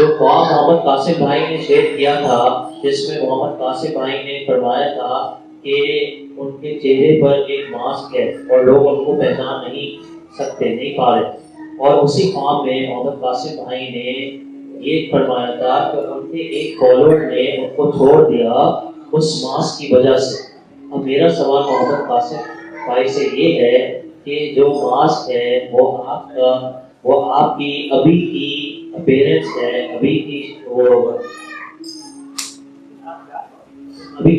جو خواب محمد قاسم بھائی نے شیئر کیا تھا، جس میں محمد قاسم بھائی نے فرمایا تھا کہ ان کے چہرے پر ایک ماسک ہے اور لوگ ان کو پہچان نہیں سکتے، نہیں پا رہے، اور اسی خواب میں محمد قاسم بھائی نے یہ فرمایا تھا کہ ان کے ایک فالوور نے ان کو چھوڑ دیا اس ماسک کی وجہ سے۔ اب میرا سوال محمد قاسم بھائی سے یہ ہے کہ جو ماسک ہے وہ آپ کی ابھی کی اپیرنس ہے، ابھی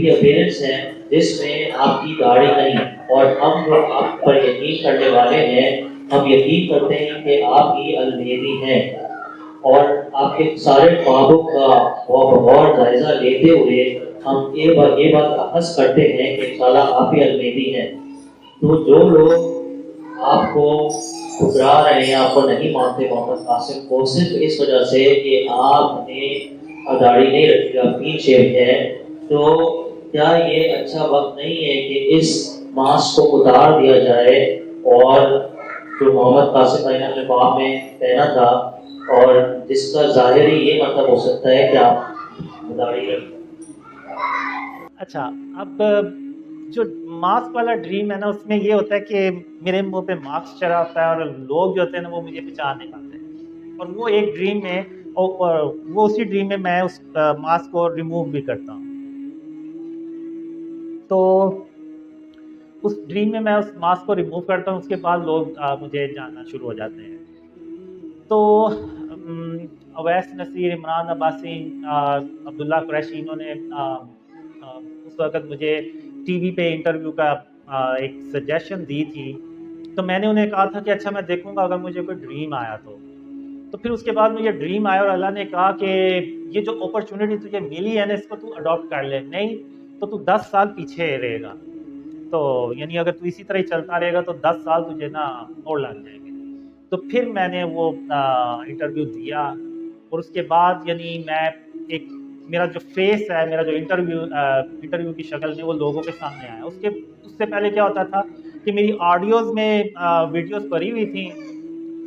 کی اپیرنس ہے جس میں آپ کی داڑھی نہیں، اور ہم جو آپ پر یقین کرنے والے ہیں، ہم یقین کرتے ہیں کہ آپ ہی المیری ہیں، اور آپ کے سارے خوابوں کا غور جائزہ لیتے ہوئے ہم یہ بات اخذ کرتے ہیں کہ انشاءاللہ آپ ہی المیری ہیں۔ تو جو لوگ آپ کو ٹھکرا رہے ہیں، آپ کو نہیں مانتے محمد قاسم کو، صرف اس وجہ سے کہ آپ نے داڑھی نہیں رکھی، آپ کلین شیو ہے، تو کیا یہ اچھا وقت نہیں ہے کہ اس ماسک کو اتار دیا جائے، اور جو محمد قاسم بھائی نے اپنے خواب میں پہنا تھا، اور جس کا ظاہری یہ مطلب ہو سکتا ہے کہ آپ داڑھی رکھیں؟ اچھا، اب جو ماسک والا ڈریم ہے نا، اس میں یہ ہوتا ہے کہ میرے منہ پہ ماسک چڑھا ہوتا ہے اور لوگ جو ہوتے ہیں نا وہ مجھے پہچان نہیں پاتے، اور وہ ایک ڈریم میں وہ اسی ڈریم میں میں اس ماسک کو ریموو بھی کرتا ہوں۔ تو اس ڈریم میں اس ماسک کو ریموو کرتا ہوں، اس کے بعد لوگ مجھے جاننا شروع ہو جاتے ہیں۔ تو اویس نصیر، عمران عباسی، عبداللہ قریشی، انہوں نے اس وقت مجھے ٹی وی پہ انٹرویو کا ایک سجیشن دی تھی، تو میں نے انہیں کہا تھا کہ اچھا میں دیکھوں گا اگر مجھے کوئی ڈریم آیا تو پھر اس کے بعد مجھے ڈریم آیا اور اللہ نے کہا کہ یہ جو اپرچونٹی تجھے ملی ہے نا، اس کو تو اڈاپٹ کر لے، نہیں تو تو 10 سال پیچھے رہے گا، تو یعنی اگر تو اسی طرح ہی چلتا رہے گا تو 10 سال تجھے نا اور لگ جائیں گے۔ تو پھر میں نے وہ انٹرویو دیا، اور اس کے بعد یعنی میں ایک میرا جو فیس ہے، میرا جو انٹرویو کی شکل میں وہ لوگوں کے سامنے آیا۔ اس سے پہلے کیا ہوتا تھا کہ میری آڈیوز میں ویڈیوز بھری ہوئی تھیں،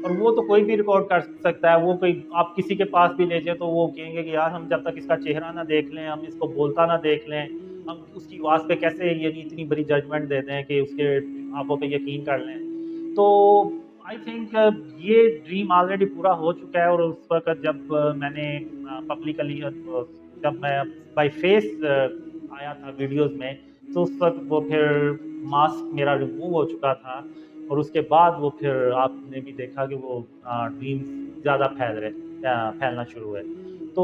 اور وہ تو کوئی بھی ریکارڈ کر سکتا ہے، وہ کوئی آپ کسی کے پاس بھی لے جائیں تو وہ کہیں گے کہ یار ہم جب تک اس کا چہرہ نہ دیکھ لیں، ہم اس کو بولتا نہ دیکھ لیں، ہم اس کی آواز پہ کیسے یعنی اتنی بڑی ججمنٹ دے دیں کہ اس کے آنکھوں پہ یقین کر لیں۔ تو آئی تھنک یہ ڈریم آلریڈی پورا ہو چکا ہے، اور اس وقت جب میں نے پبلکلی جب میں بائی فیس آیا تھا ویڈیوز میں، تو اس وقت وہ پھر ماسک میرا ریموو ہو چکا تھا، اور اس کے بعد وہ پھر آپ نے بھی دیکھا کہ وہ ڈریمز زیادہ پھیلنا شروع ہوئے۔ تو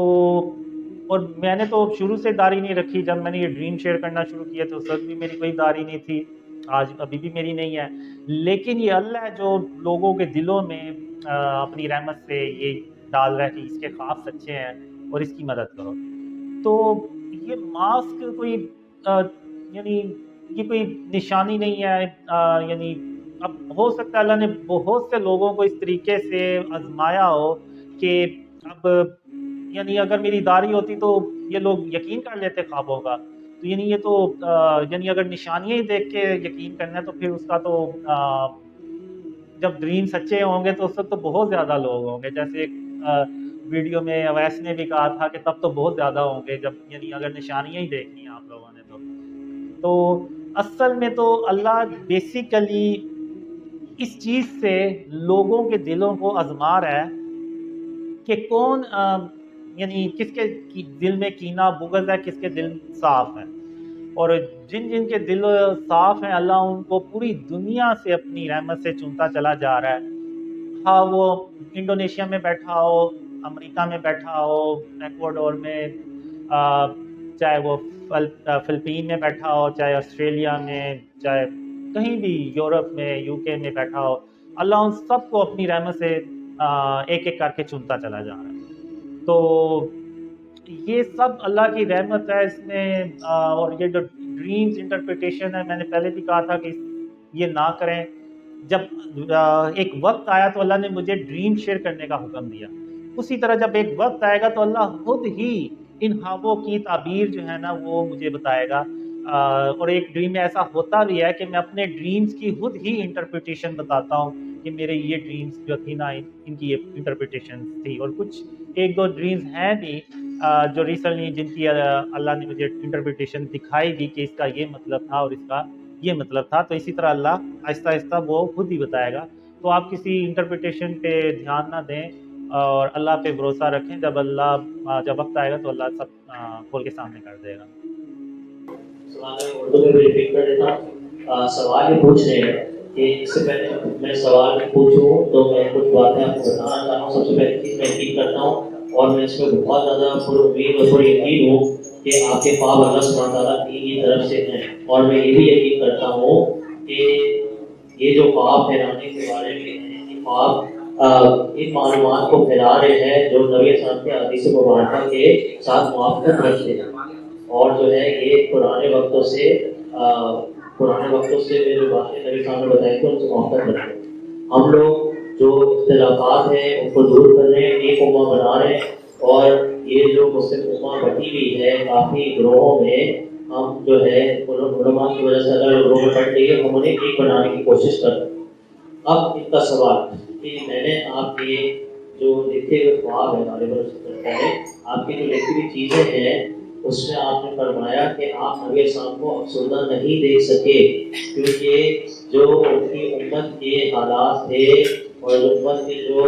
اور میں نے تو شروع سے داڑھی نہیں رکھی، جب میں نے یہ ڈریم شیئر کرنا شروع کیا تو اس وقت بھی میری کوئی داڑھی نہیں تھی، آج ابھی بھی میری نہیں ہے، لیکن یہ اللہ ہے جو لوگوں کے دلوں میں اپنی رحمت سے یہ ڈال رہا ہے کہ اس کے خواب سچے ہیں اور اس کی مدد کرو۔ تو یہ ماسک کوئی یعنی یہ کوئی نشانی نہیں ہے، یعنی اب ہو سکتا ہے اللہ نے بہت سے لوگوں کو اس طریقے سے آزمایا ہو کہ اب یعنی اگر میری داڑھی ہوتی تو یہ لوگ یقین کر لیتے خوابوں کا، تو یعنی یہ تو یعنی اگر نشانیاں ہی دیکھ کے یقین کرنا ہے تو پھر اس کا تو جب ڈریم سچے ہوں گے تو اس وقت تو بہت زیادہ لوگ ہوں گے، جیسے ایک ویڈیو میں اویس نے بھی کہا تھا کہ تب تو بہت زیادہ ہوں گے جب یعنی اگر نشانیاں ہی دیکھنی ہیں آپ لوگوں نے تو اصل میں تو اللہ بیسیکلی اس چیز سے لوگوں کے دلوں کو آزما رہا ہے کہ کون یعنی کس کے دل میں کینہ بغض ہے، کس کے دل صاف ہے، اور جن جن کے دل صاف ہیں اللہ ان کو پوری دنیا سے اپنی رحمت سے چنتا چلا جا رہا ہے، ہاں وہ انڈونیشیا میں بیٹھا ہو، امریکہ میں بیٹھا ہو، ایکواڈور میں، چاہے وہ فلپین میں بیٹھا ہو، چاہے آسٹریلیا میں، چاہے کہیں بھی یورپ میں، یو کے میں بیٹھا ہو، اللہ ان سب کو اپنی رحمت سے ایک ایک کر کے چنتا چلا جا رہا ہے۔ تو یہ سب اللہ کی رحمت ہے اس میں، اور یہ جو ڈریمز انٹرپریٹیشن ہے میں نے پہلے بھی کہا تھا کہ یہ نہ کریں۔ جب ایک وقت آیا تو اللہ نے مجھے ڈریم شیئر کرنے کا حکم دیا، اسی طرح جب ایک وقت آئے گا تو اللہ خود ہی ان خوابوں کی تعبیر جو ہے نا وہ مجھے بتائے گا۔ اور ایک ڈریم میں ایسا ہوتا بھی ہے کہ میں اپنے ڈریمز کی خود ہی انٹرپریٹیشن بتاتا ہوں کہ میرے یہ ڈریمز جو تھی نا ان کی یہ انٹرپریٹیشن تھی، اور کچھ ایک دو ڈریمز ہیں بھی جو ریسنٹلی جن کی اللہ نے مجھے انٹرپریٹیشن دکھائی بھی کہ اس کا یہ مطلب تھا اور اس کا یہ مطلب تھا، تو اسی طرح اللہ آہستہ آہستہ وہ خود ہی بتائے گا. تو آپ کسی انٹرپریٹیشن پہ دھیان نہ دیں اور اللہ پہ بھروسہ رکھیں. جب وقت آئے گا تو اللہ سب کھول کے سامنے کر دے گا. سوال میں اردو میں بھی ریپیٹ کر دیتا ہوں. سوال یہ پوچھ رہے ہیں کہ اس سے پہلے میں سوال پوچھوں تو میں کچھ باتیں آپ کو بتانا چاہتا ہوں. سب سے پہلی چیز میں یقین کرتا ہوں اور میں اس میں بہت زیادہ پر امید اور پر یقین ہوں کہ آپ کے خواب اللہ سبحانہ تعالیٰ کی طرف سے ہیں، اور میں یہ بھی یقین کرتا ہوں کہ یہ جو خواب پھیلانے کے بارے میں ہیں، یہ خواب ان معلومات کو پھیلا رہے ہیں جو نبی اسلام کے حدیث مبارکہ کے ساتھ موافقت رکھتے ہیں، اور جو ہے یہ پرانے وقتوں سے جو باتیں نبی صاحب نے بتائی تھی ان سے موافقت رکھتے ہیں. ہم لوگ جو اختلافات ہیں ان کو دور کر رہے ہیں، ایک امہ بنا رہے ہیں، اور یہ جو مسلم امہ بٹی ہوئی ہے کافی گروہوں میں، ہم جو ہے علماء کی وجہ سے الگ گروہ میں بٹ گئی ہے، ہم انہیں ایک بنانے کی کوشش کر رہے ہیں. اب ان کا سوال کہ میں نے آپ کے جو لکھے ہوئے خواب ہے آپ کی جو لکھی ہوئی چیزیں ہیں اس میں آپ نے فرمایا کہ آپ نبی اسلام کو افسردہ نہیں دیکھ سکے کیونکہ جو ان کی امت کے حالات تھے اور امت کی جو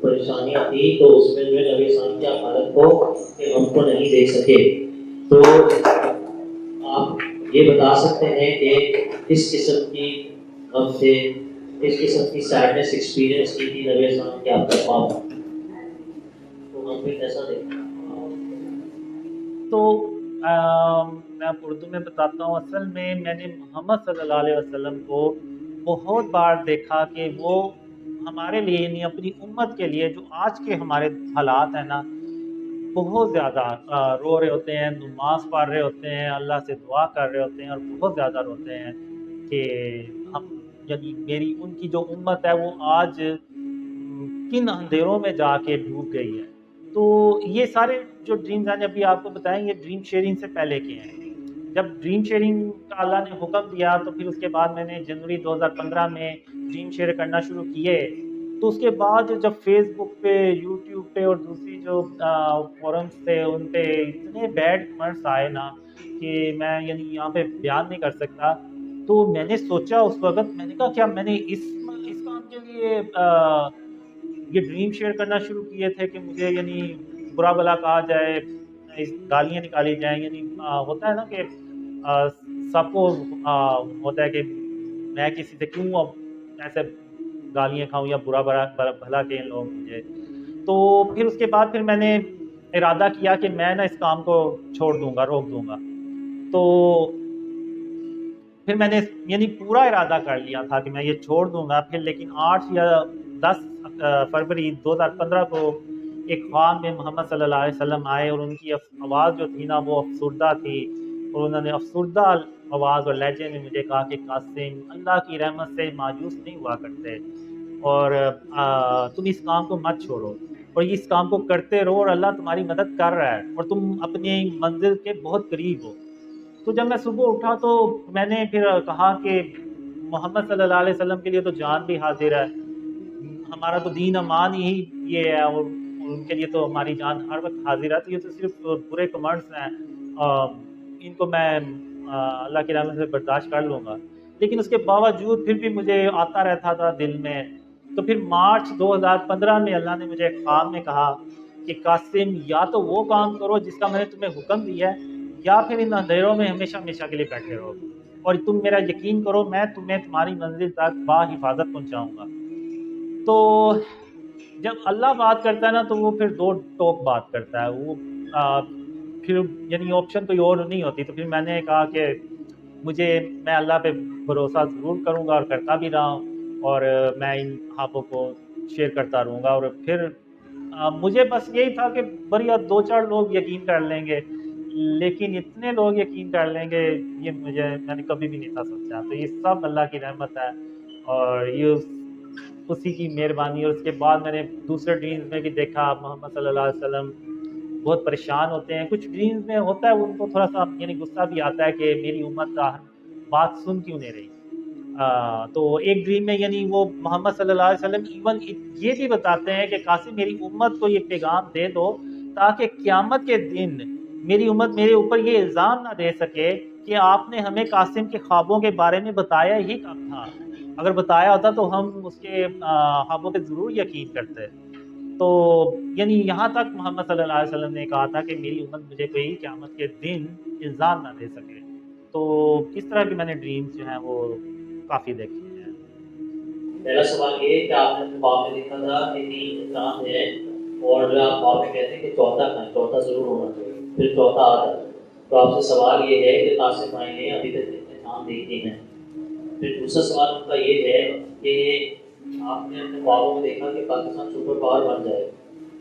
پریشانیاں تھی تو اس میں جو نبی اسلام کی حالت کو نہیں دیکھ سکے. تو آپ یہ بتا سکتے ہیں کہ کس قسم کی غم سے، اس قسم کی سیڈنس ایکسپیرینس کی تھی نبی اسلام کے آپ کا خواب، تو ہم بھی کیسا دیکھیں؟ تو میں آپ اردو میں بتاتا ہوں. اصل میں نے محمد صلی اللہ علیہ وسلم کو بہت بار دیکھا کہ وہ ہمارے لیے یعنی اپنی امت کے لیے جو آج کے ہمارے حالات ہیں نا، بہت زیادہ رو رہے ہوتے ہیں، نماز پڑھ رہے ہوتے ہیں، اللہ سے دعا کر رہے ہوتے ہیں، اور بہت زیادہ روتے ہیں کہ ہم یعنی ان کی جو امت ہے وہ آج کن اندھیروں میں جا کے ڈوب گئی ہے. تو یہ سارے جو ڈریمز ہیں ابھی آپ کو بتائیں، یہ ڈریم شیئرنگ سے پہلے کے ہیں. جب ڈریم شیئرنگ کا اللہ نے حکم دیا تو پھر اس کے بعد میں نے جنوری 2015 میں ڈریم شیئر کرنا شروع کیے. تو اس کے بعد جب فیس بک پہ، یوٹیوب پہ اور دوسری جو فورمز تھے ان پہ اتنے بیڈ کمنٹس آئے نا کہ میں یعنی یہاں پہ بیان نہیں کر سکتا. تو میں نے سوچا اس وقت، میں نے کہا کیا میں نے اس کام کے لیے یہ ڈریم شیئر کرنا شروع کیے تھے کہ مجھے یعنی برا بلا کہا جائے، گالیاں نکالی جائیں. یعنی ہوتا ہے نا کہ سب کو ہوتا ہے کہ میں کسی سے کیوں اب ایسے گالیاں کھاؤں یا برا بھلا کہیں لوگ مجھے. تو پھر اس کے بعد پھر میں نے ارادہ کیا کہ میں نا اس کام کو چھوڑ دوں گا، روک دوں گا. تو پھر میں نے یعنی پورا ارادہ کر لیا تھا کہ میں یہ چھوڑ دوں گا. پھر لیکن 8 یا 10 فروری 2015 کو ایک خواب میں محمد صلی اللہ علیہ وسلم آئے اور ان کی آواز جو تھی نا وہ افسردہ تھی، اور انہوں نے افسردہ آواز اور لہجے میں مجھے کہا کہ قاسم، اللہ کی رحمت سے مایوس نہیں ہوا کرتے، اور تم اس کام کو مت چھوڑو اور اس کام کو کرتے رہو، اور اللہ تمہاری مدد کر رہا ہے اور تم اپنی منزل کے بہت قریب ہو. تو جب میں صبح اٹھا تو میں نے پھر کہا کہ محمد صلی اللہ علیہ وسلم کے لیے تو جان بھی حاضر ہے، ہمارا تو دین امان ہی یہ ہے، اور ان کے لیے تو ہماری جان ہر وقت حاضر ہے. تو یہ تو صرف برے کمنٹس ہیں، ان کو میں اللہ کی رحمت سے برداشت کر لوں گا. لیکن اس کے باوجود پھر بھی مجھے آتا رہتا تھا دل میں. تو پھر مارچ 2015 میں اللہ نے مجھے خواب میں کہا کہ قاسم، یا تو وہ کام کرو جس کا میں نے تمہیں حکم دیا ہے، یا پھر ان اندھیروں میں ہمیشہ ہمیشہ کے لیے بیٹھے رہو، اور تم میرا یقین کرو میں تمہیں تمہاری منزل تک باحفاظت پہنچاؤں گا. تو جب اللہ بات کرتا ہے نا تو وہ پھر دو ٹوک بات کرتا ہے. وہ پھر یعنی آپشن کوئی اور نہیں ہوتی. تو پھر میں نے کہا کہ میں اللہ پہ بھروسہ ضرور کروں گا اور کرتا بھی رہا ہوں، اور میں ان خوابوں کو شیئر کرتا رہوں گا. اور پھر مجھے بس یہی تھا کہ بڑی 2-4 لوگ یقین کر لیں گے، لیکن اتنے لوگ یقین کر لیں گے یہ میں نے کبھی بھی نہیں تھا سوچا. تو یہ سب اللہ کی رحمت ہے اور یہ اسی کی مہربانی. اور اس کے بعد میں نے دوسرے ڈریمز میں بھی دیکھا محمد صلی اللہ علیہ وسلم بہت پریشان ہوتے ہیں. کچھ ڈریمز میں ہوتا ہے ان کو تھوڑا سا یعنی غصہ بھی آتا ہے کہ میری امت بات سن کیوں نہیں رہی. تو ایک ڈریم میں یعنی وہ محمد صلی اللہ علیہ وسلم ایون یہ بھی بتاتے ہیں کہ قاسم میری امت کو یہ پیغام دے دو تاکہ قیامت کے دن میری امت میرے اوپر یہ الزام نہ دے سکے کہ آپ نے ہمیں قاسم کے خوابوں کے بارے میں بتایا ہی کب تھا. اگر بتایا ہوتا تو ہم اس کے خوابوں پہ ضرور یقین کرتے. تو یعنی یہاں تک محمد صلی اللہ علیہ وسلم نے کہا تھا کہ میری امت مجھے کوئی قیامت کے دن الزام نہ دے سکے. تو اس طرح کے میں نے ڈریمز جو ہیں وہ کافی دیکھے ہیں. پہلا سوال یہ ہے کہ آپ نے اپنے خواب میں دیکھا تھا کہ 3 چاند ہے اور آپ خواب میں کہتے ہیں کہ چوتھا ضرور ہونا چاہیے, پھر چوتھا آ جاتا ہے. تو آپ سے سوال یہ ہے کہ قاسم بھائی نے ابھی تک کتنے چاند دیکھے ہیں. پھر دوسرا سوال ان کا یہ ہے کہ آپ نے اپنے خوابوں میں دیکھا کہ پاکستان سپر پاور بن جائے,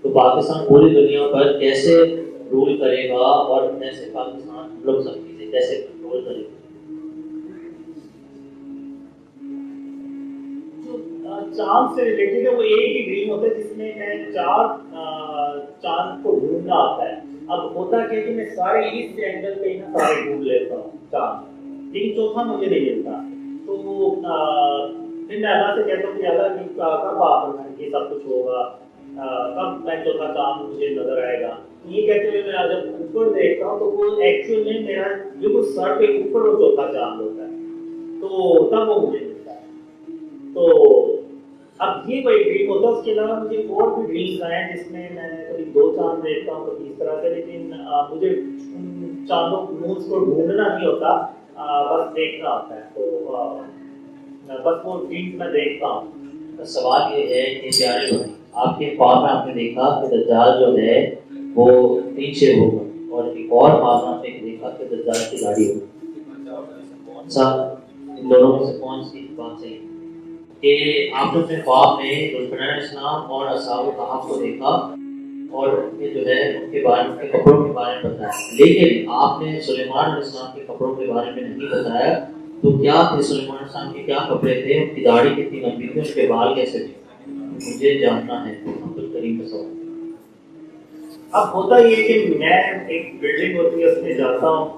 تو پاکستان پوری دنیا پر کیسے رول کرے گا اور کیسے پاکستان لوگ سب چیزیں کیسے کنٹرول کرے گا؟ چاند سے ریلیٹڈ ہے وہ ایک ہی ڈریم ہوتا ہے جس میں چاند کو ڈھونڈنا آتا ہے. اب ہوتا کیا کہ میں سارے اس اینگل پہ نا سارے ڈھونڈ لیتا ہوں چاند, لیکن چوتھا مجھے نہیں ملتا. تو پھر میں اللہ سے کہتا ہوں کہ اللہ کب آپ یہ سب کچھ ہوگا, کب میں چوتھا چاند مجھے نظر آئے گا. یہ کہتے ہوئے میں جب اوپر دیکھتا ہوں تو وہ ایکچوئل میں میرا بالکل سر کے اوپر وہ چوتھا چاند ہوتا ہے, تو تب وہ مجھے ملتا ہے. تو اب یہ کوئی ڈریم ہوتا ہے. اس کے علاوہ مجھے اور بھی ڈریمز آئے ہیں جس میں میں کبھی 2 چاند دیکھتا ہوں کبھی اس طرح سے, لیکن مجھے ان چاندوں مونز کو ڈھونڈنا نہیں ہوتا, بس دیکھنا ہوتا ہے. تو بس وہ ڈریمز میں دیکھتا ہوں. سوال یہ ہے کہ پیارے بھائی, آپ کے خواب میں آپ نے دیکھا کہ دجال جو ہے وہ نیچے ہوگا, اور ایک اور خواب میں آپ نے دیکھا کہ دجال کی گاڑی ہوگی. کون سا ان دونوں میں سے کون سی بات صحیح ہے؟ کہ آپ نے اپنے خواب میں ذوالفقار علیہ السلام اور اصحاب کہف کو دیکھا اور جو ہے ان کے بارے میں کپڑوں کے بارے میں بتایا, لیکن آپ نے سلیمان علیہ السلام کے کپڑوں کے بارے میں نہیں بتایا. تو کیا تھے سلیمان علیہ السلام کے, کیا کپڑے تھے, ان کی داڑھی کتنی لمبی تھی, ان کے بال کیسے تھے, مجھے جاننا ہے. عبدالکریم کا سوال. اب ہوتا یہ کہ میں ایک بلڈنگ ہوتی ہے اس میں جاتا ہوں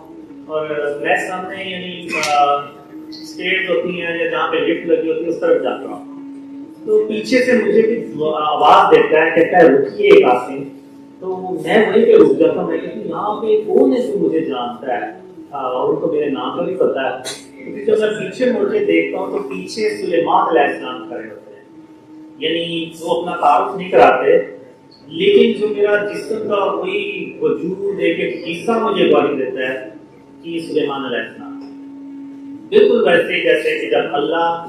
اور میں سامنے یعنی اسٹیئرز ہوتی ہیں یا جہاں پہ لفٹ لگی ہوتی ہے اس طرف جاتا ہوں. تو پیچھے سے مجھے بھی آواز دیتا ہے, کہتا ہے رکیے قاسم. تو میں وہیں پہ رک جاتا ہوں. میں کہتی ہوں یہاں پہ کون ہے جو مجھے جانتا ہے, اور ان کو میرے نام کا بھی پتا ہے. کیونکہ جب میں پیچھے مڑ کے دیکھتا ہوں تو پیچھے سلیمان علیہ السلام کھڑے ہوتے ہیں. یعنی وہ اپنا تعارف نہیں کراتے, لیکن جو میرا جسم کا کوئی وجود ایک حصہ مجھے گواہی دیتا ہے کہ سلیمان علیہ السلام بالکل ویسے جیسے کہ جب اللہ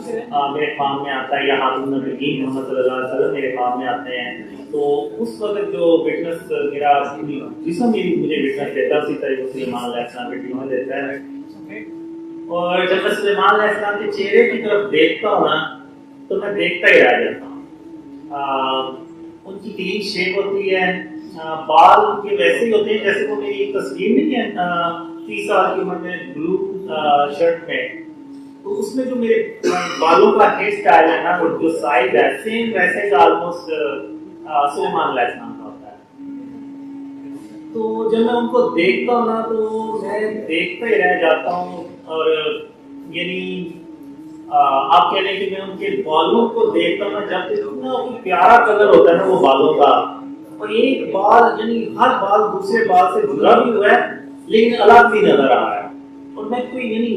میرے خواب میں آتا ہے یا حضرت نبی محمد صلی اللہ علیہ وسلم میرے خواب میں آتے ہیں, تو اس وقت جو وٹنس میرا جسم مجھے وٹنس دیتا ہے اسی طرح وہ سلیمان علیہ السلام کے ڈریم دیتا ہے. اور جب میں سلیمان علیہ السلام کے چہرے کی طرف دیکھتا ہوں نا تو میں دیکھتا ہی رہ جاتا ہوں. ان کی کلین شیپ ہوتی ہے, بال کے ویسے ہی ہوتے ہیں جیسے وہ میری ایک تصویر نہیں ہے 30 سال کی عمر میں بلو شرٹ میں, تو اس میں جو میرے بالوں کا ہیئر اسٹائل ہے نا, وہ جو سائز ہے سیم ویسے کا آلموسٹ سلیمان علیہ السلام کا ہوتا ہے. تو جب میں ان کو دیکھتا ہوں نا تو میں دیکھتا ہی رہ جاتا ہوں. اور یعنی آپ کہہ رہے ہیں کہ میں ان کے بالوں کو دیکھتا ہوں نا, جب اتنا پیارا کلر ہوتا ہے نا وہ بالوں کا, اور ایک بال یعنی ہر بال دوسرے بال سے جڑا بھی ہوا ہے لیکن الگ بھی نظر آ رہا ہے. اور میں کوئی یعنی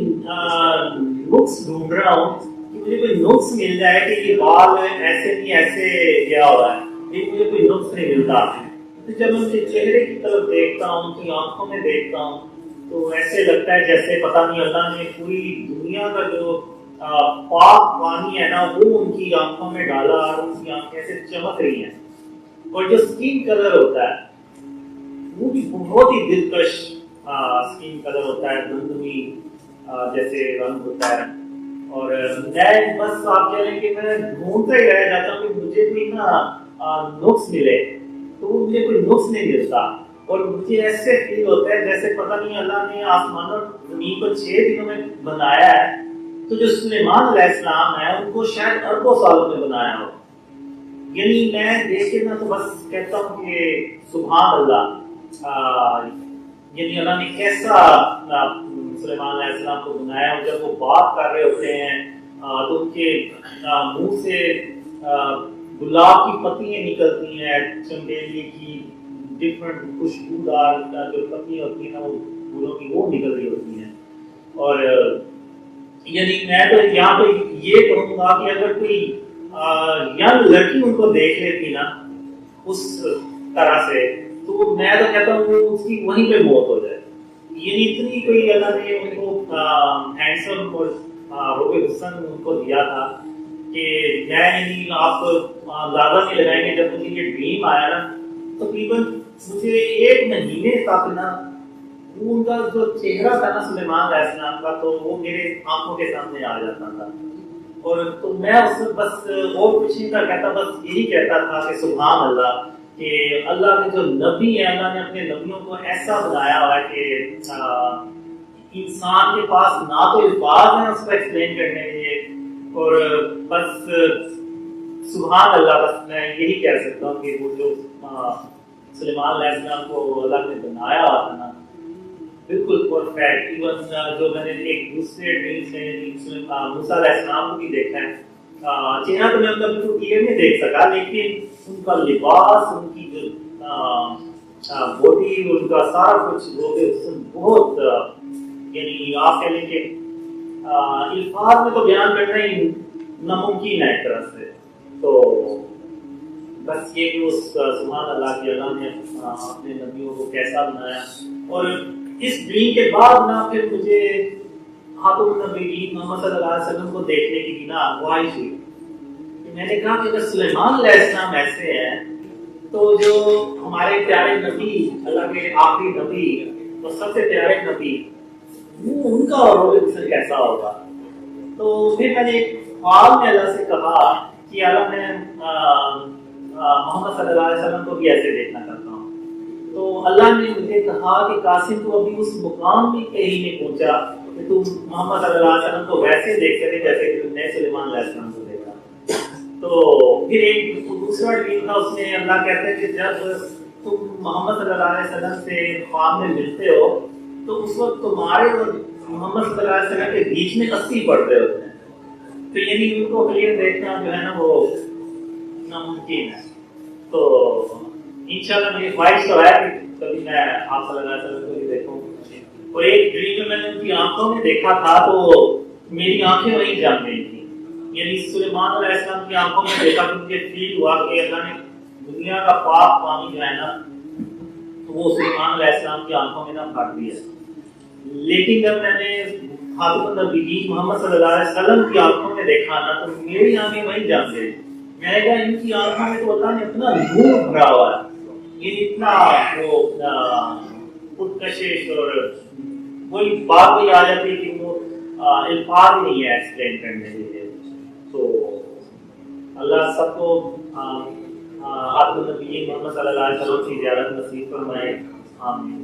نقص ڈھونڈ رہا ہوں کہ مجھے کوئی نقص مل جائے کہ یہ بال ایسے نہیں ایسے کیا ہوا ہے, لیکن مجھے کوئی نقص نہیں ملتا. تو جب میں ان کے چہرے کی طرف دیکھتا ہوں, ان کی آنکھوں میں دیکھتا ہوں, تو ایسے لگتا ہے جیسے پتہ نہیں اللہ نے پوری دنیا کا جو پاک پانی ہے نا وہ ان کی آنکھوں میں ڈالا اور ان کی آنکھیں ایسے چمک رہی ہیں. اور جو اسکن کلر ہوتا ہے وہ بھی بہت ہی دلکش اسکن کلر ہوتا ہے, دھندلی جیسے رنگ ہوتا ہے. اور میں بس آپ کہہ رہے ہیں کہ میں ڈھونڈتا ہی رہ جاتا ہوں کہ مجھے کوئی نا نقص ملے, تو مجھے کوئی نقص نہیں ملتا. اور مجھے ایسے فیل ہوتا ہے جیسے پتہ نہیں اللہ نے آسمان اور زمین کو 6 دنوں میں بنایا ہے, تو جو سلیمان علیہ السلام ہے ان کو شاید اربوں سالوں میں بنایا ہو. یعنی میں دیکھ کے نا تو بس کہتا ہوں کہ سبحان اللہ. یعنی اللہ نے کیسا سلیمان علیہ السلام کو بنایا، اور جب وہ بات کر رہے ہوتے ہیں تو ان کے منہ سے گلاب کی پتیاں نکلتی ہیں، چنبیلی کی ڈفرنٹ خوشبودار جو پتیاں ہوتی ہیں وہ پھولوں کی وہ نکل رہی ہوتی ہیں. اور یعنی میں تو یہاں پہ یہ کہوں گا کہ اگر کوئی ینگ لڑکی ان کو دیکھ لیتی نا اس طرح سے، تو میں تو کہتا ہوں اس کی وہیں پہ موت ہو جائے. یعنی اتنی کوئی اللہ نے ان کو ہینڈسم اور روب حسن ان کو دیا تھا کہ میں یعنی آپ اندازہ نہیں لگائیں گے. جب مجھے یہ ڈریم آیا نا تقریباً مجھے 1 مہینے تک نا وہ ان کا جو چہرہ تھا نا سلیمان علیہ السلام کا، تو وہ میرے آنکھوں کے سامنے آ جاتا تھا. اور تو میں اس میں بس اور کچھ نہیں کہتا، بس یہی کہتا تھا کہ سبحان اللہ، کہ اللہ کے جو نبی ہیں اللہ نے اپنے نبیوں کو ایسا بنایا ہوا ہے کہ انسان کے پاس نہ تو الفاظ ہیں اس کو ایکسپلین کرنے کے لیے، اور بس سبحان اللہ. بس میں یہی کہہ سکتا ہوں کہ وہ جو سلیمان علیہ السلام کو اللہ نے بنایا ہوا تھا نا بالکل پرفیکٹ. ایون جو میں نے ایک دوسرے ڈریم سے موسیٰ علیہ السلام کو بھی دیکھا ہے، چہرہ تو میں ان کا بالکل کلیئر نہیں دیکھ سکا، لیکن ان کا لباس، ان کی جو باڈی، ان کا سارا کچھ بہت یعنی آپ کہہ لیں کہ الفاظ میں تو بیان کرنا ہی ناممکن ہے ایک طرح سے. تو بس یہ کہ اس سبحان اللہ کی اللہ نے اپنے نبیوں کو کیسا بنایا. اور اس ڈریم کے بعد نا پھر مجھے خاتم النبیین محمد صلی اللہ علیہ وسلم کو دیکھنے کی بھی نا خواہش ہوئی. میں نے کہا کہ اگر سلیمان علیہ السلام ایسے ہیں تو جو ہمارے پیارے نبی، اللہ کے آخری نبی اور سب سے پیارے نبی، وہ ان کا رول کیسا ہوگا. تو پھر میں نے خواب میں اللہ سے کہا کہ اللہ میں محمد صلی اللہ علیہ وسلم کو بھی ایسے دیکھنا چاہتا ہوں. تو اللہ نے مجھے کہا کہ قاسم تو ابھی اس مقام بھی کہیں نہیں پہنچا کہ تم محمد صلی اللہ علیہ وسلم کو ویسے دیکھ سکے جیسے کہ تم نے سلیمان علیہ السلام کو دیکھا. تو پھر ایک دوسرا ڈریم تھا، اس میں اللہ کہتے ہیں کہ جب تم محمد صلی اللہ علیہ وسلم سے خواب میں ملتے ہو تو اس وقت تمہارے اور محمد صلی اللہ علیہ وسلم کے بیچ میں 80 پردے ہوتے ہیں. تو یعنی ان کو کلیئر دیکھنا جو ہے نا وہ ناممکن ہے. تو انشاءاللہ میری خواہش تو ہے کہ کبھی میں آپ صلی اللہ علیہ وسلم کو بھی دیکھوں. اور ایک ڈریم میں نے ان کی آنکھوں میں دیکھا تھا تو میری آنکھیں وہیں جم گئی تھی. یعنی سلیمان علیہ السلام کی آنکھوں میں دیکھا تو مجھے فیل ہوا کہ اللہ نے دنیا کا پاک پانی جو ہے نا تو وہ سلیمان علیہ السلام کی آنکھوں میں نہ بھر دیا. لیکن جب میں نے خاتم النبیین محمد صلی اللہ علیہ وسلم کی آنکھوں میں دیکھا نا تو میری آنکھیں وہیں جم گئی. میں نے کہا ان کی آنکھوں میں تو اللہ نے اتنا نور بھرا ہوا ہے، یہ اتنا وہ پرکشش، اور وہی بات وہی آ جاتی ہے کہ وہ الفاظ نہیں ہے ایکسپلین کرنے کے لیے. تو اللہ سب کو خاتم النبیین محمد صلی اللہ علیہ وسلم کی زیارت نصیب فرمائے. آمین.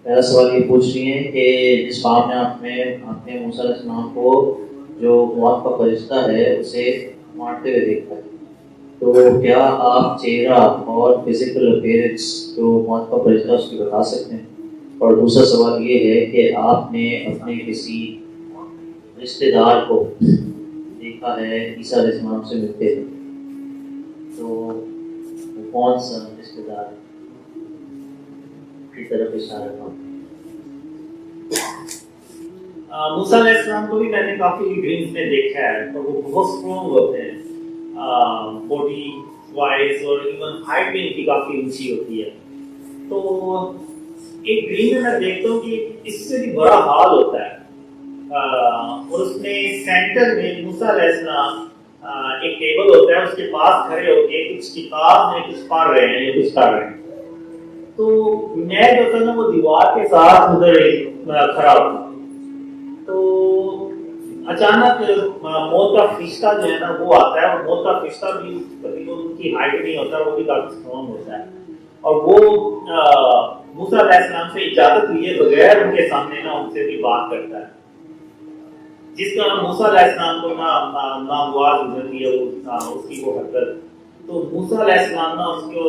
میرا سوال یہ پوچھ رہی ہے کہ جس خواب میں آپ نے موسیٰ علیہ السلام کو جو موت کا فرشتہ ہے اسے مارتے ہوئے دیکھا ہے، تو کیا آپ چہرہ اور فزیکل اپیرنس جو موت کا فرشتہ اس کی بتا سکتے ہیں؟ اور دوسرا سوال یہ ہے کہ آپ نے اپنے کسی رشتے دار کو دیکھا ہے عیسیٰ علیہ السلام سے ملتے ہیں، تو وہ کون سا رشتے دار ہے کی طرف اشارہ تھا؟ موسیٰ علیہ السلام کو بھی میں نے کافی ڈریمز میں دیکھا ہے، تو وہ بہت اسٹرانگ ہوتے ہیں باڈی وائز، اور ایون ہائٹ بھی ان کی کافی اونچی ہوتی ہے. تو ایک ڈریم میں دیکھتا ہوں کہ اس سے بھی بڑا حال ہوتا ہے، اور اس میں سینٹر میں موسیٰ علیہ السلام ایک ٹیبل ہوتا ہے، اس کے پاس کھڑے ہو کے کچھ کتاب میں کچھ پڑھ رہے ہیں یا کچھ کر رہے ہیں. تو میں جو تھا نا وہ دیوار کے ساتھ ادھر کھڑا ہوں. تو اچانک موت کا فرشتہ جو ہے نا وہ آتا ہے، اور موت کا فرشتہ بھی تقریباً ان کی ہائٹ نہیں ہوتا، وہ بھی کافی اسٹرانگ ہوتا ہے، اور وہ موسیٰ علیہ السلام سے اجازت لیے بغیر ان کے سامنے نا ان سے بھی بات کرتا ہے. جس کا موسیٰ علیہ السلام کو نامواز گزر گئی ہے اس کی وہ حرکت. تو موسیٰ علیہ السلام نا اس کو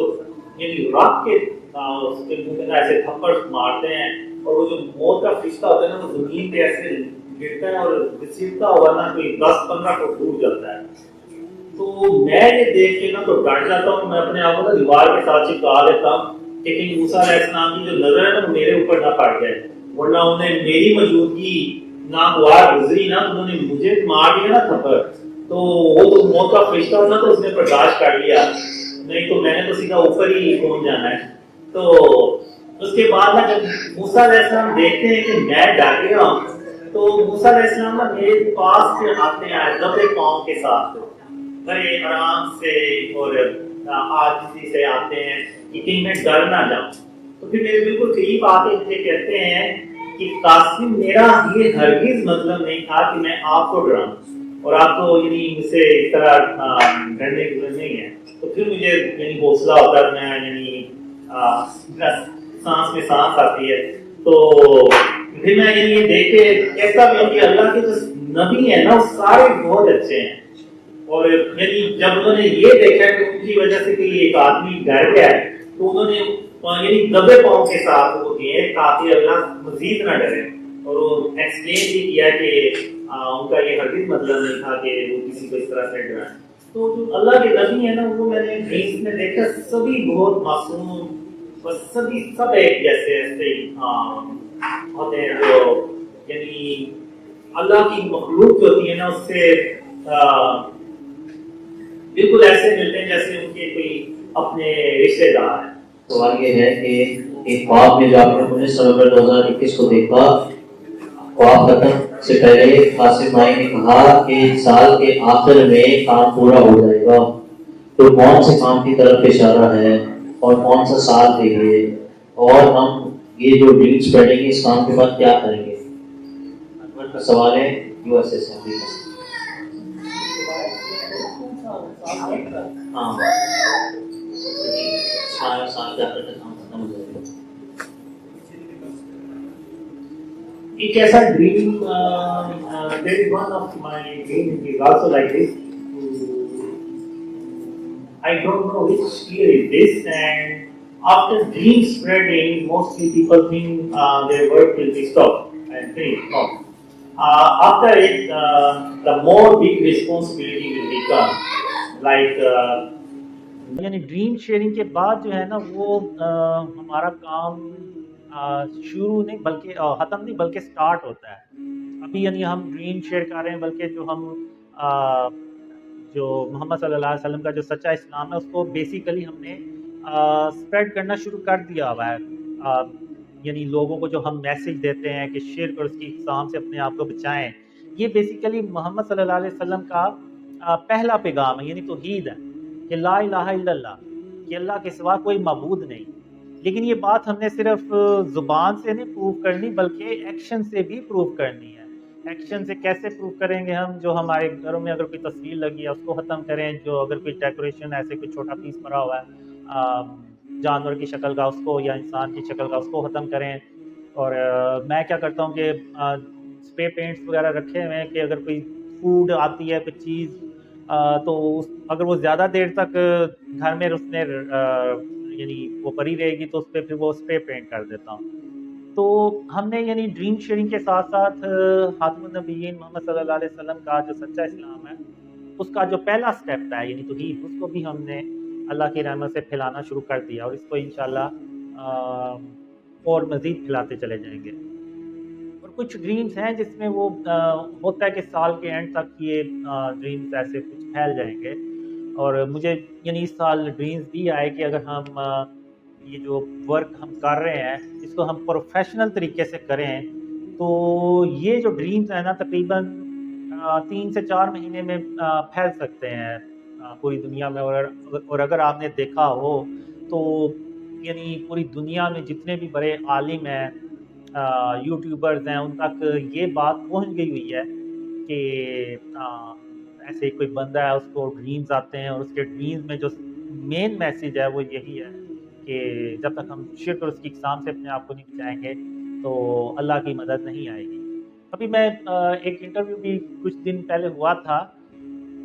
یعنی رات کے اس کے منہ پہ ایسے تھپڑ مارتے ہیں اور وہ جو موت کا فرشتہ ہوتا ہے نا وہ زمین پہ ایسے گرتا ہے اور گھسیٹتا ہوا نا کوئی 10-15 فٹ دور جاتا ہے. تو میں یہ دیکھ کے نا تو ڈر جاتا ہوں. میں اپنے آپ کو نا دیوار کے ساتھ چپکا دیتا ہوں کہ کہیں موسیٰ علیہ السلام کی جو نظر ہے نا وہ میرے اوپر نہ پڑ جائے, ورنہ انہیں میری موجودگی ناگوار گزری نا تو انہوں نے مجھے مار دیا نا تھپڑ, تو وہ تو موت کا فرشتہ ہونا تو اس نے برداشت کر لیا, نہیں تو میں نے تو سیدھا اوپر ہی پہنچ جانا ہے. تو اس کے بعد نا جب موسیٰ علیہ السلام دیکھتے ہیں کہ میں ڈر گیا ہوں تو موسیٰ علیہ السلام نا میرے پاس سے آتے ہیں دبے پاؤں کے ساتھ, بڑے آرام سے اور عاجزی سے آتے ہیں کہ کہیں میں ڈر نہ جاؤں. تو پھر میرے بالکل قریب آتے مجھے کہتے ہیں کہ قاسم میرا یہ ہرگز مطلب نہیں تھا کہ میں آپ کو ڈراؤں اور آپ کو یعنی مجھ سے اس طرح ڈرنے گزرنے ہی ہیں. تو پھر مجھے یعنی حوصلہ ہوتا ہے, میں یعنی سانس میں سانس آتی ہے. تو پھر میں یعنی یہ دیکھ کے کہتا بھی ہوں کہ اللہ کے جو نبی ہیں نا وہ سارے بہت اچھے ہیں. اور یعنی جب انہوں نے یہ دیکھا کہ ان کی وجہ سے کوئی ایک آدمی ڈر گیا ہے تو انہوں نے یعنی دبے پاؤں کے ساتھ وہ کیے تاکہ اللہ مزید نہ ڈرے, اور وہ ایکسپلین بھی کیا کہ ان کا یہ ہرگز مطلب نہیں تھا کہ وہ کسی کو اس طرح سے ڈرائیں. تو جو اللہ کے نبی ہیں نا وہ میں نے ڈریمز میں دیکھا سبھی بہت معصوم اور سبھی سب ایک جیسے ایسے ہوتے ہیں جو یعنی اللہ کی مخلوق جو ہوتی ہے نا اس سے بالکل ایسے ملتے ہیں جیسے ان کے کوئی اپنے رشتے دار ہیں. سوال یہ ہے کہ ایک خواب میں جو آپ نے 19 نومبر 2021 کو دیکھا, خواب ختم سے پہلے قاسم بھائی نے کہا کہ سال کے آخر میں کام پورا ہو جائے گا, تو کون سے کام کی طرف اشارہ ہے اور کون سا سال ہے یہ, اور ہم یہ جو ڈرینگس پڑھیں گے اس کام کے بعد کیا کریں گے؟ انور کا سوال ہے یو ایس ایس امریکہ سے. ہاں سال کے آخر تک کام ختم ہو جائے گا. ایک ایسا dream there is one of my dream is also like this. I don't know which year is this, and after dream spreading mostly people think their work will be stopped and finished. No. After it the more big responsibility will become like یعنی dream sharing کے بعد جو ہے نا وہ ہمارا کام شروع نہیں بلکہ ختم نہیں بلکہ سٹارٹ ہوتا ہے. ابھی یعنی ہم ڈریم شیئر کر رہے ہیں, بلکہ جو ہم جو محمد صلی اللہ علیہ وسلم کا جو سچا اسلام ہے اس کو بیسیکلی ہم نے اسپریڈ کرنا شروع کر دیا ہوا ہے. یعنی لوگوں کو جو ہم میسیج دیتے ہیں کہ شرک اور اس کی اقسام سے اپنے آپ کو بچائیں, یہ بیسیکلی محمد صلی اللہ علیہ وسلم کا پہلا پیغام ہے, یعنی توحید ہے کہ لا الہ الا اللہ, کہ اللہ کے سوا کوئی معبود نہیں. لیکن یہ بات ہم نے صرف زبان سے نہیں پروف کرنی بلکہ ایکشن سے بھی پروف کرنی ہے. ایکشن سے کیسے پروف کریں گے ہم؟ جو ہمارے گھروں میں اگر کوئی تصویر لگی ہے اس کو ختم کریں, جو اگر کوئی ڈیکوریشن ایسے کوئی چھوٹا پیس پڑا ہوا ہے جانور کی شکل کا اس کو یا انسان کی شکل کا اس کو ختم کریں. اور میں کیا کرتا ہوں کہ اسپرے پینٹس وغیرہ رکھے ہوئے ہیں کہ اگر کوئی فوڈ آتی ہے کوئی چیز تو اگر وہ زیادہ دیر تک گھر میں اس نے یعنی وہ پڑی رہے گی تو اس پہ پھر وہ اسپرے پینٹ کر دیتا ہوں. تو ہم نے یعنی ڈریم شیئرنگ کے ساتھ ساتھ خاتم النبیین محمد صلی اللہ علیہ وسلم کا جو سچا اسلام ہے اس کا جو پہلا سٹیپ ہے یعنی توحید, اس کو بھی ہم نے اللہ کی رحمت سے پھیلانا شروع کر دیا, اور اس کو انشاءاللہ اور مزید پھیلاتے چلے جائیں گے. اور کچھ ڈریمز ہیں جس میں وہ ہوتا ہے کہ سال کے اینڈ تک یہ ڈریمز ایسے کچھ پھیل جائیں گے. اور مجھے یعنی اس سال ڈریمز بھی آئے کہ اگر ہم یہ جو ورک ہم کر رہے ہیں اس کو ہم پروفیشنل طریقے سے کریں تو یہ جو ڈریمز ہیں نا تقریباً 3 سے 4 مہینے میں پھیل سکتے ہیں پوری دنیا میں. اور اگر آپ نے دیکھا ہو تو یعنی پوری دنیا میں جتنے بھی بڑے عالم ہیں یوٹیوبرز ہیں ان تک یہ بات پہنچ گئی ہوئی ہے کہ ایسے کوئی بندہ ہے اس کو ڈریمز آتے ہیں اور اس کے ڈریمز میں جو مین میسیج ہے وہ یہی ہے کہ جب تک ہم شرک اور اس کی اقسام سے اپنے آپ کو نہیں بچائیں گے تو اللہ کی مدد نہیں آئے گی. ابھی میں ایک انٹرویو بھی کچھ دن پہلے ہوا تھا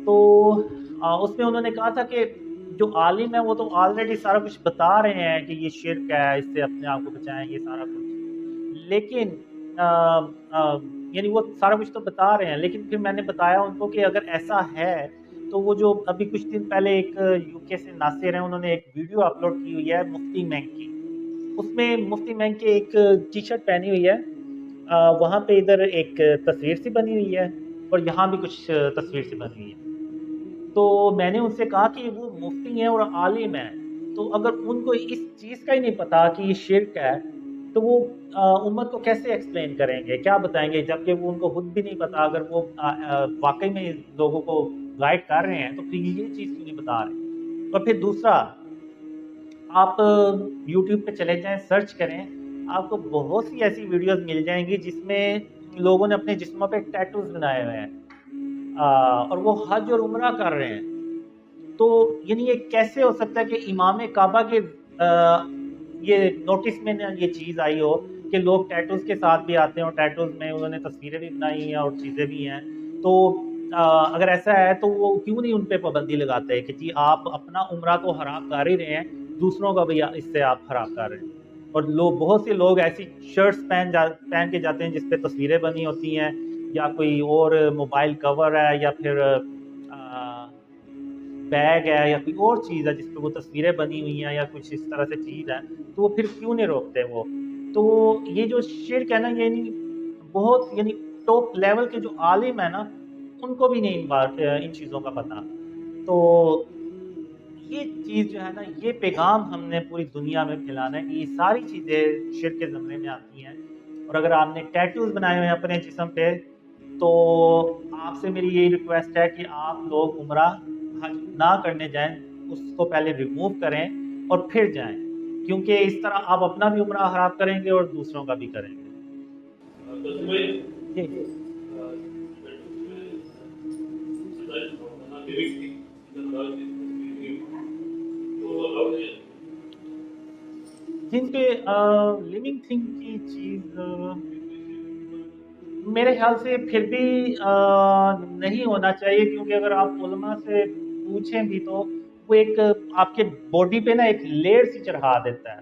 تو اس میں انہوں نے کہا تھا کہ جو عالم ہے وہ تو آلریڈی سارا کچھ بتا رہے ہیں کہ یہ شرک ہے، اس سے اپنے آپ کو بچائیں، یہ سارا کچھ، لیکن آ، آ، یعنی وہ سارا کچھ تو بتا رہے ہیں، لیکن پھر میں نے بتایا ان کو کہ اگر ایسا ہے تو وہ جو ابھی کچھ دن پہلے ایک یو کے سے ناصر ہیں، انہوں نے ایک ویڈیو اپلوڈ کی ہوئی ہے مفتی مینگ کی، اس میں مفتی مینگ کے ایک ٹی شرٹ پہنی ہوئی ہے، وہاں پہ ادھر ایک تصویر سی بنی ہوئی ہے اور یہاں بھی کچھ تصویر سی بنی ہوئی ہے۔ تو میں نے ان سے کہا کہ وہ مفتی ہیں اور عالم ہیں، تو اگر ان کو اس چیز کا ہی نہیں پتا کہ یہ شرک ہے تو وہ امت کو کیسے ایکسپلین کریں گے، کیا بتائیں گے، جبکہ وہ ان کو خود بھی نہیں پتا، اگر وہ واقعی میں لوگوں کو گائیڈ کر رہے ہیں تو پھر یہ چیز کیوں نہیں بتا رہے۔ اور پھر دوسرا، آپ یوٹیوب پہ چلے جائیں، سرچ کریں، آپ کو بہت سی ایسی ویڈیوز مل جائیں گی جس میں لوگوں نے اپنے جسموں پہ ٹیٹوز بنائے ہوئے ہیں، اور وہ حج اور عمرہ کر رہے ہیں۔ تو یعنی یہ کیسے ہو سکتا ہے کہ امام کعبہ کے یہ نوٹس میں نہ یہ چیز آئی ہو کہ لوگ ٹیٹوز کے ساتھ بھی آتے ہیں اور ٹیٹوز میں انہوں نے تصویریں بھی بنائی ہیں اور چیزیں بھی ہیں، تو اگر ایسا ہے تو وہ کیوں نہیں ان پہ پابندی لگاتے کہ جی آپ اپنا عمرہ تو حرام کر ہی رہے ہیں، دوسروں کا بھی اس سے آپ حرام کر رہے ہیں۔ اور لوگ، بہت سے لوگ ایسی شرٹس پہن کے جاتے ہیں جس پہ تصویریں بنی ہوتی ہیں، یا کوئی اور موبائل کور ہے، یا پھر بیگ ہے، یا کوئی اور چیز ہے جس پہ وہ تصویریں بنی ہوئی ہیں، یا کچھ اس طرح سے چیز ہے، تو وہ پھر کیوں نہیں روکتے وہ؟ تو یہ جو شرک ہے نا، یعنی بہت، یعنی ٹاپ لیول کے جو عالم ہیں نا، ان کو بھی نہیں ان چیزوں کا پتہ۔ تو یہ چیز جو ہے نا، یہ پیغام ہم نے پوری دنیا میں پھیلانا ہے کہ یہ ساری چیزیں شرک کے زمرے میں آتی ہیں، اور اگر آپ نے ٹیٹوز بنائے ہوئے ہیں اپنے جسم پہ تو آپ سے میری یہی ریکویسٹ ہے کہ آپ لوگ عمرہ حج نہ کرنے جائیں، اس کو پہلے ریموو کریں اور پھر جائیں، کیونکہ اس طرح آپ اپنا بھی عمرہ خراب کریں گے اور دوسروں کا بھی کریں گے۔ جی جن کے لیونگ تھنگ کی چیز میرے خیال سے پھر بھی نہیں ہونا چاہیے، کیونکہ اگر آپ علماء سے پوچھیں بھی تو وہ ایک آپ کے باڈی پہ نا ایک لیئر سی چڑھا دیتا ہے،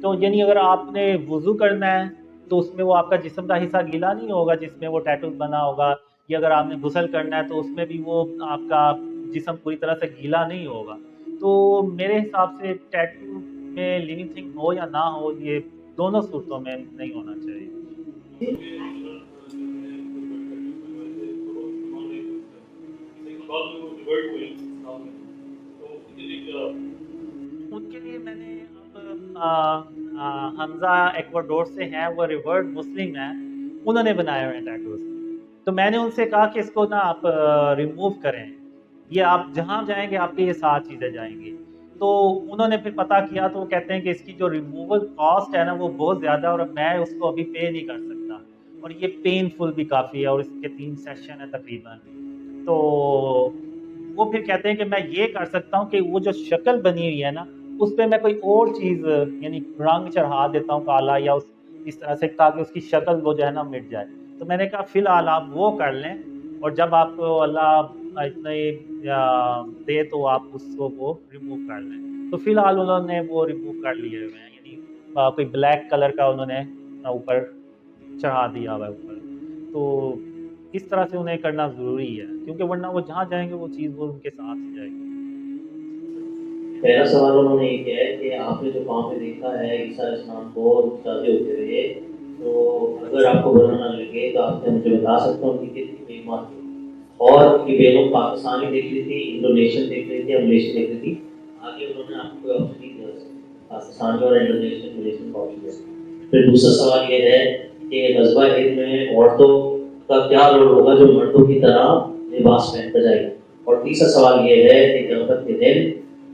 تو یعنی اگر آپ نے وضو کرنا ہے تو اس میں وہ آپ کا جسم کا حصہ گیلا نہیں ہوگا جس میں وہ ٹیٹوز بنا ہوگا، یا اگر آپ نے غسل کرنا ہے تو اس میں بھی وہ آپ کا جسم پوری طرح سے گیلا نہیں ہوگا۔ تو میرے حساب سے ٹیٹو میں لیونگ تھنگ ہو یا نہ ہو، یہ دونوں صورتوں میں نہیں ہونا چاہیے۔ ان کے لیے میں نے اب حمزہ ایکواڈور سے ہیں، وہ ریورڈ مسلم ہیں، انہوں نے بنائے ہوئے ہیں ٹیٹوز، تو میں نے ان سے کہا کہ اس کو نا آپ ریموو کریں، یہ آپ جہاں جائیں گے آپ کے یہ 7 چیزیں جائیں گی۔ تو انہوں نے پھر پتہ کیا تو وہ کہتے ہیں کہ اس کی جو ریموول کاسٹ ہے نا وہ بہت زیادہ، اور میں اس کو ابھی پے نہیں کر سکتا، اور یہ پین فل بھی کافی ہے، اور اس کے 3 سیشن ہے تقریباً۔ تو وہ پھر کہتے ہیں کہ میں یہ کر سکتا ہوں کہ وہ جو شکل بنی ہوئی ہے نا اس پہ میں کوئی اور چیز، یعنی رنگ چڑھا دیتا ہوں کالا یا اس طرح سے، تاکہ اس کی شکل وہ جو ہے نا مٹ جائے۔ تو میں نے کہا فی الحال آپ وہ کر لیں، اور جب آپ کو اللہ اتنے دے تو آپ اس کو وہ ریموو کر لیں۔ تو فی الحال انہوں نے وہ ریموو کر لیے ہوئے ہیں، یعنی کوئی بلیک کلر کا انہوں نے اوپر چڑھا دیا ہوا ہے اوپر۔ تو اس طرح سے انہیں کرنا ضروری ہے، کیونکہ ورنہ وہ جہاں جائیں گے وہ چیز وہ ان کے ساتھ ہی جائے گی۔ پہلا سوال انہوں نے یہ کیا ہے کہ آپ نے جو وہاں پہ دیکھا ہے عیسیٰ علیہ السلام کو شادی ہوتے ہوئے، تو اگر آپ کو برا نہ لگے تو آپ نے مجھے بتا سکتے ہیں ان کی کتنی بیگماں تھی، اور یہ بیگم پاکستانی دیکھ رہی تھی، انڈونیشین دیکھ رہی تھی، ملیشین دیکھ رہی تھی، آگے انہوں نے آپ کو آپشن نہیں دیا پاکستان اور انڈونیشین ملیشین کا آپشن دیا۔ پھر دوسرا سوال یہ ہے کہ غزوہ ہند میں عورتوں کا کیا رول ہوگا جو مردوں کی طرح لباس پہنتا جائے گا، اور تیسرا سوال یہ ہے کہ غربت کے دن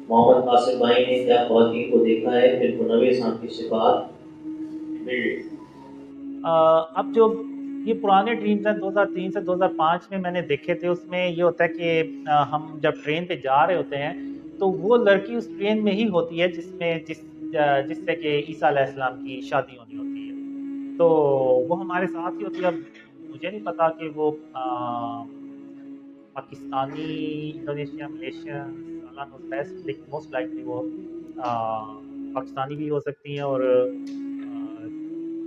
محمد قاسم بھائی نے کیا خواتین کو دیکھا ہے، پھر 90 سال کی صفات مل۔ اب جو یہ پرانے ڈریمز ہیں 2003 سے 2005 میں نے دیکھے تھے، اس میں یہ ہوتا ہے کہ ہم جب ٹرین پہ جا رہے ہوتے ہیں تو وہ لڑکی اس ٹرین میں ہی ہوتی ہے جس سے کہ عیسیٰ علیہ السلام کی شادی ہونی ہوتی ہے، تو وہ ہمارے ساتھ ہی ہوتی ہے۔ اب مجھے نہیں پتا کہ وہ پاکستانی، انڈونیشیا، ملیشین، اللہ نوز بیسٹ، لیکن موسٹ لائکلی وہ پاکستانی بھی ہو سکتی ہیں، اور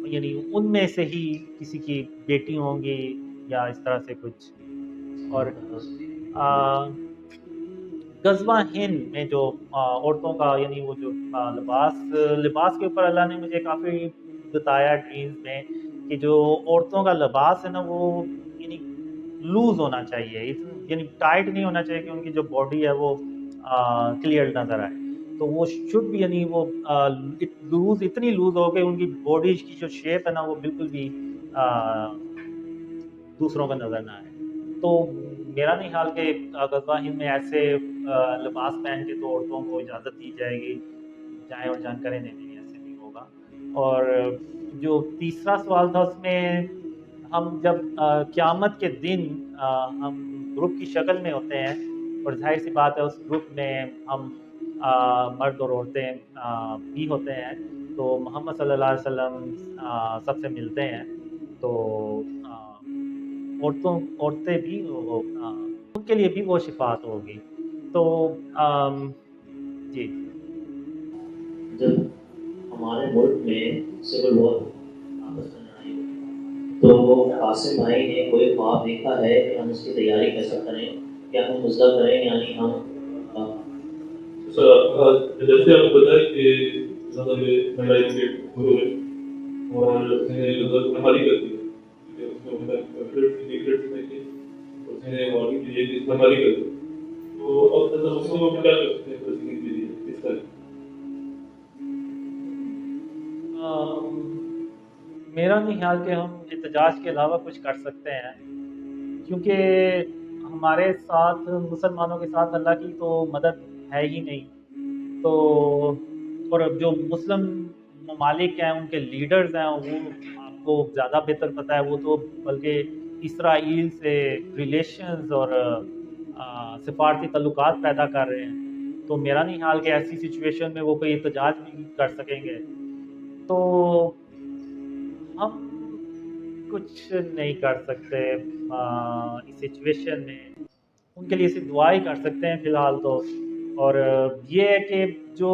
یعنی ان میں سے ہی کسی کی بیٹی ہوں گی یا اس طرح سے کچھ. اور غزوہ ہند میں جو عورتوں کا یعنی وہ جو لباس کے اوپر اللہ نے مجھے کافی بتایا ڈریمز میں کہ جو عورتوں کا لباس ہے نا وہ یعنی لوز ہونا چاہیے، یعنی ٹائٹ نہیں ہونا چاہیے کہ ان کی جو باڈی ہے وہ کلیئر نظر آئے. تو وہ شوڈ بھی یعنی وہ اتنی لوز ہو کہ ان کی باڈی کی جو شیپ ہے نا وہ بالکل بھی دوسروں کا نظر نہ آئے. تو میرا نہیں خیال کہ غزوہ ہند میں ایسے لباس پہن کے تو عورتوں کو اجازت دی جائے گی، جائیں اور جان کریں، نہیں ایسے نہیں ہوگا. اور جو تیسرا سوال تھا اس میں ہم جب قیامت کے دن ہم گروپ کی شکل میں ہوتے ہیں، اور ظاہر سی بات ہے اس گروپ میں ہم مرد اور عورتیں بھی ہوتے ہیں، تو محمد صلی اللہ علیہ وسلم سب سے ملتے ہیں. تو عورتیں بھی ان کے لیے بھی وہ شفاعت ہوگی. تو جی جب ہمارے ملک میں سول وار آپس میں لڑائی ہوئی تو قاسم بھائی نے کوئی خواب دیکھا ہے کہ ہم اس کی تیاری کیسے کریں، کیا ہم مزدہ کریں، یعنی ہم جیسے آپ کو بتائیں کہ زیادہ میں لڑائی کے ہوئے اور ہماری کرتی ہے میرا نہیں خیال کہ ہم احتجاج کے علاوہ کچھ کر سکتے ہیں، کیونکہ ہمارے ساتھ مسلمانوں کے ساتھ اللہ کی تو مدد ہے ہی نہیں. تو اور جو مسلم ممالک ہیں ان کے لیڈرز ہیں وہ آپ کو زیادہ بہتر پتہ ہے، وہ تو بلکہ اسرائیل سے ریلیشنز اور سفارتی تعلقات پیدا کر رہے ہیں. تو میرا نہیں خیال کہ ایسی سچویشن میں وہ کوئی احتجاج بھی کر سکیں گے. تو ہم کچھ نہیں کر سکتے اس سچویشن میں، ان کے لیے صرف دعا ہی کر سکتے ہیں فی الحال تو. اور یہ ہے کہ جو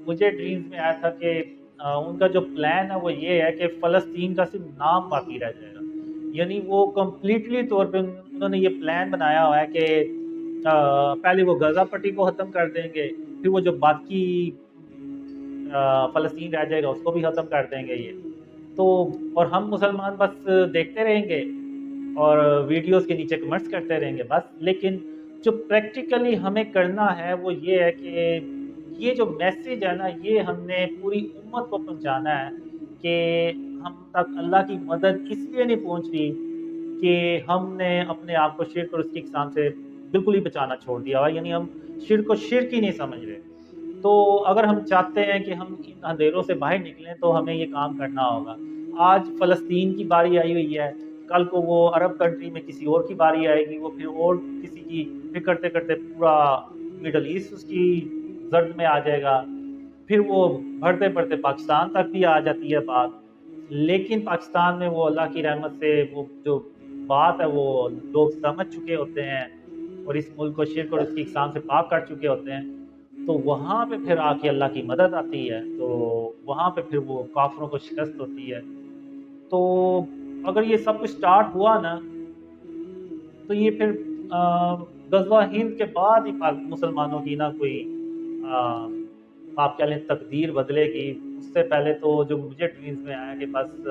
مجھے ڈریمز میں آیا تھا کہ ان کا جو پلان ہے وہ یہ ہے کہ فلسطین کا صرف نام باقی رہ جائے گا. یعنی وہ کمپلیٹلی طور پہ انہوں نے یہ پلان بنایا ہوا ہے کہ پہلے وہ غزہ پٹی کو ختم کر دیں گے، پھر وہ جو باقی فلسطین رہ جائے گا اس کو بھی ختم کر دیں گے یہ تو. اور ہم مسلمان بس دیکھتے رہیں گے اور ویڈیوز کے نیچے کمنٹس کرتے رہیں گے بس. لیکن جو پریکٹیکلی ہمیں کرنا ہے وہ یہ ہے کہ یہ جو میسیج ہے نا یہ ہم نے پوری امت کو پہنچانا ہے کہ ہم تک اللہ کی مدد اس لیے نہیں پہنچ رہی کہ ہم نے اپنے آپ کو شرک اور اس کی اقسام سے بالکل ہی بچانا چھوڑ دیا ہوا، یعنی ہم شرک کو شرک ہی نہیں سمجھ رہے. تو اگر ہم چاہتے ہیں کہ ہم ان اندھیروں سے باہر نکلیں تو ہمیں یہ کام کرنا ہوگا. آج فلسطین کی باری آئی ہوئی ہے، کل کو وہ عرب کنٹری میں کسی اور کی باری آئے گی، وہ پھر اور کسی کی، پھر کرتے کرتے پورا مڈل ایسٹ اس کی زرد میں آ جائے گا، پھر وہ بڑھتے بڑھتے پاکستان تک بھی آ جاتی ہے بات. لیکن پاکستان میں وہ اللہ کی رحمت سے وہ جو بات ہے وہ لوگ سمجھ چکے ہوتے ہیں اور اس ملک کو شرک اور اس کی اقسام سے پاک کر چکے ہوتے ہیں. تو وہاں پہ پھر آ کے اللہ کی مدد آتی ہے، تو وہاں پہ پھر وہ کافروں کو شکست ہوتی ہے. تو اگر یہ سب کچھ سٹارٹ ہوا نا تو یہ پھر غزوہ ہند کے بعد ہی مسلمانوں کی نہ کوئی آپ کہہ لیں تقدیر بدلے گی. اس سے پہلے تو جو مجھے ڈریمز میں آیا کہ بس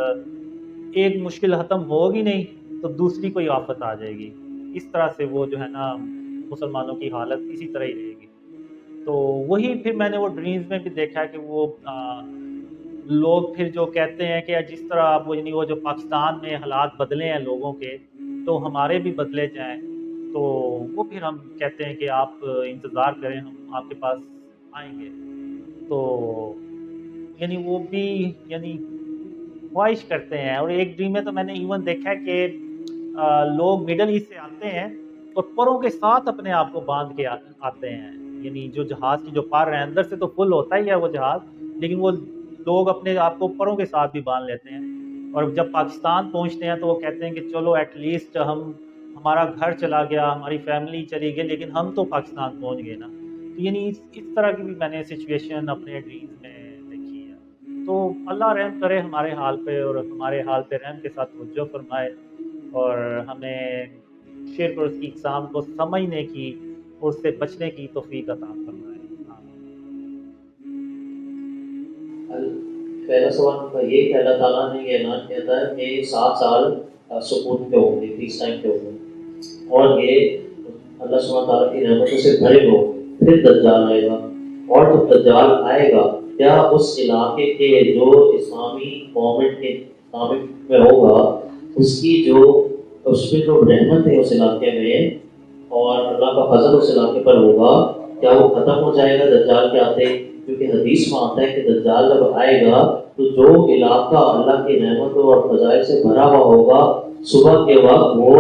ایک مشکل ختم ہوگی نہیں تو دوسری کوئی آفت آ جائے گی. اس طرح سے وہ جو ہے نا مسلمانوں کی حالت اسی طرح ہی رہے گی. تو وہی پھر میں نے وہ ڈریمز میں بھی دیکھا کہ وہ لوگ پھر جو کہتے ہیں کہ جس طرح آپ وہ یعنی وہ جو پاکستان میں حالات بدلے ہیں لوگوں کے تو ہمارے بھی بدلے جائیں. تو وہ پھر ہم کہتے ہیں کہ آپ انتظار کریں، ہم آپ کے پاس آئیں گے. تو یعنی وہ بھی یعنی خواہش کرتے ہیں. اور ایک ڈریم میں تو میں نے ایون دیکھا کہ لوگ مڈل ایسٹ سے آتے ہیں اور پروں کے ساتھ اپنے آپ کو باندھ کے آتے ہیں. یعنی جو جہاز کی جو پر ہے اندر سے تو فل ہوتا ہی ہے وہ جہاز، لیکن وہ لوگ اپنے آپ کو پروں کے ساتھ بھی باندھ لیتے ہیں. اور جب پاکستان پہنچتے ہیں تو وہ کہتے ہیں کہ چلو ایٹ لیسٹ ہمارا گھر چلا گیا، ہماری فیملی چلی گئی، لیکن ہم تو پاکستان پہنچ گئے نا. تو یعنی اس طرح کی بھی میں نے سچویشن اپنے ڈریمز میں دیکھی ہے. تو اللہ رحم کرے ہمارے حال پہ، اور ہمارے حال پہ رحم کے ساتھ توجہ فرمائے، اور ہمیں شرک اور اس کی اقسام کو سمجھنے کی اور اس سے بچنے کی توفیق عطا فرمائے. پہلا سوال ان کا یہ کہ اللہ تعالیٰ نے یہ اعلان کیا تھا کہ 7 سال سکون پہ ہوں گے، پیس ٹائم پہ ہوں گے، اور یہ اللہ سبحانہ تعالیٰ کی رحمتوں سے بھرے ہوں گے. پھر دجال آئے گا، اور جب دجال آئے گا کیا اس علاقے کے جو اسلامی گورنمنٹ کے اسلامک میں ہوگا اس کی جو اس میں جو رحمت ہے اس علاقے میں اور اللہ کا فضل اس علاقے پر ہوگا، کیا وہ ختم ہو جائے گا دجال کے آتے؟ کیونکہ حدیث میں آتا ہے کہ دجال جب آئے گا تو جو علاقہ اللہ کی نعمتوں اور فضائل سے بھرا ہوا ہوگا، صبح کے وقت وہ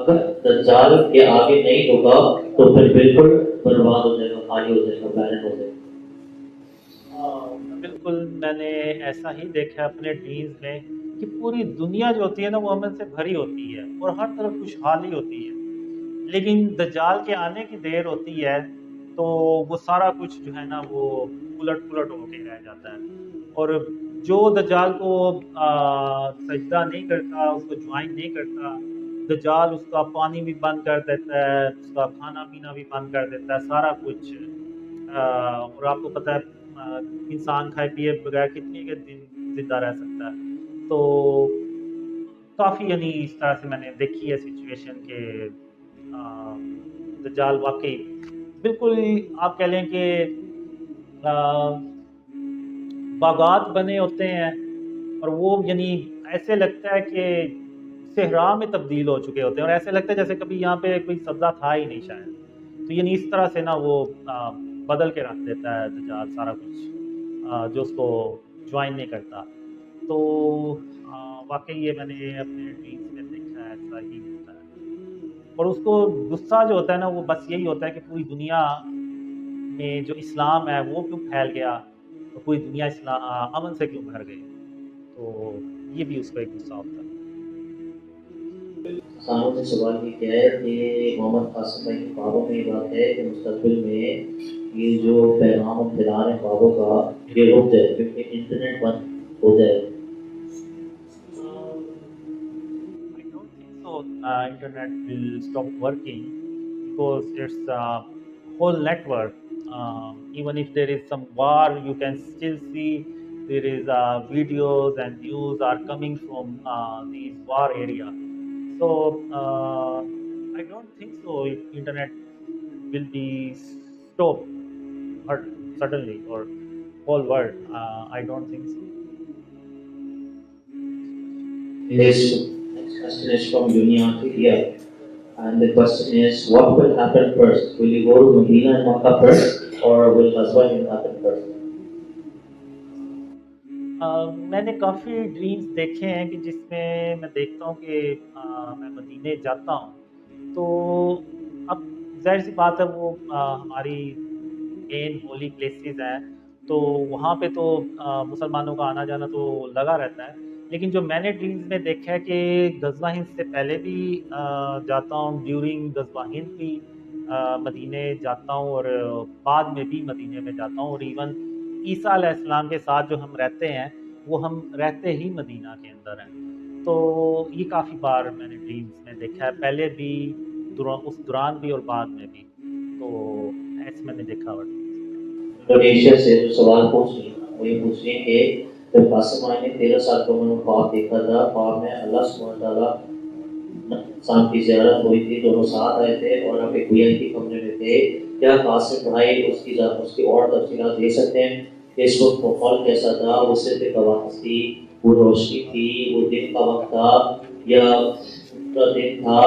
اگر دجال کے آگے نہیں ہوگا تو پھر بالکل برباد ہو جائے گا، خالی ہو جائے گا، بیرن ہو جائے گا. بالکل میں نے ایسا ہی دیکھا اپنے ڈریمز میں کہ پوری دنیا جو ہوتی ہے نا وہ امن سے بھری ہوتی ہے اور ہر طرف خوشحالی ہوتی ہے، لیکن دجال کے آنے کی دیر ہوتی ہے تو وہ سارا کچھ جو ہے نا وہ الٹ پلٹ ہو کے رہ جاتا ہے. اور جو دجال کو سجدہ نہیں کرتا، اس کو جوائن نہیں کرتا، دجال اس کا پانی بھی بند کر دیتا ہے، اس کا کھانا پینا بھی بند کر دیتا ہے، سارا کچھ. اور آپ کو پتہ ہے انسان کھائے پیے بغیر کتنی کے دن زندہ رہ سکتا ہے. تو کافی یعنی اس طرح سے میں نے دیکھی ہے سچویشن کہ دجال واقعی بالکل آپ کہہ لیں کہ باغات بنے ہوتے ہیں اور وہ یعنی ایسے لگتا ہے کہ صحرا میں تبدیل ہو چکے ہوتے ہیں، اور ایسے لگتا ہے جیسے کبھی یہاں پہ کوئی سبزہ تھا ہی نہیں شاید. تو یعنی اس طرح سے نا وہ بدل کے رکھ دیتا ہے دجال سارا کچھ جو اس کو جوائن نہیں کرتا. تو واقعی یہ میں نے اپنے ڈریمز میں دیکھا ہے، ایسا ہی ہوتا ہے. اور اس کو غصہ جو ہوتا ہے نا وہ بس یہی ہوتا ہے کہ پوری دنیا میں جو اسلام ہے وہ کیوں پھیل گیا اور پوری دنیا امن سے کیوں بھر گئی. تو یہ بھی اس کا ایک غصہ ہوتا ہے. کسانوں نے سوال یہ کیا ہے کہ محمد قاسم بھائی کے خوابوں میں یہ بات ہے کہ مستقبل میں یہ جو پیغام ہم پھیلا رہے ہیں خوابوں کا یہ رک جائے کیونکہ انٹرنیٹ بند ہو جائے. So internet will stop working because it's a whole network. Even if there is some war, you can still see there is videos and news are coming from these war area. So I don't think so. If internet will be stopped or suddenly or whole world, I don't think so. Yes, next question is from Dunia Media, and the question is, what will happen first? Will you go to Medina and Makkah first, or will Ghazwan happen first? میں نے کافی dreams دیکھے ہیں کہ جس میں میں دیکھتا ہوں کہ میں مدینے جاتا ہوں. تو اب ظاہر سی بات ہے وہ ہماری مین ہولی پلیسز ہیں تو وہاں پہ تو مسلمانوں کا آنا جانا تو لگا رہتا ہے. لیکن جو میں نے ڈریمز میں دیکھا ہے کہ غزوہ ہند سے پہلے بھی جاتا ہوں، ڈیورنگ غزوہ ہند بھی مدینے جاتا ہوں، اور بعد میں بھی مدینے میں جاتا ہوں. اور ایون عیسیٰ علیہ السلام کے ساتھ جو ہم رہتے ہیں وہ ہم رہتے ہی مدینہ کے اندر ہیں. تو یہ کافی بار میں نے ڈریمز میں دیکھا ہے، پہلے بھی اس دوران بھی اور بعد میں بھی. تو ایسے میں نے دیکھا ہوا. انڈونیشیا سے جو سوال پوچھ رہی ہیں وہ یہ پوچھ رہی ہیں کہ جب قاسم بھائی نے 13 سال کی عمر میں خواب دیکھا تھا، خواب میں اللہ سبحانہ تعالیٰ انسان کی زیارت ہوئی تھی، دونوں ساتھ آئے تھے اور آپ ایک VIP کمرے میں تھے. کیا قاسم بھائی اس کی اور تفصیلات دے سکتے ہیں کہ اس وقت ماحول کیسا تھا؟ وہ صرف ایک آواز تھی، وہ روشنی تھی، وہ دن کا وقت تھا یا پورا دن تھا؟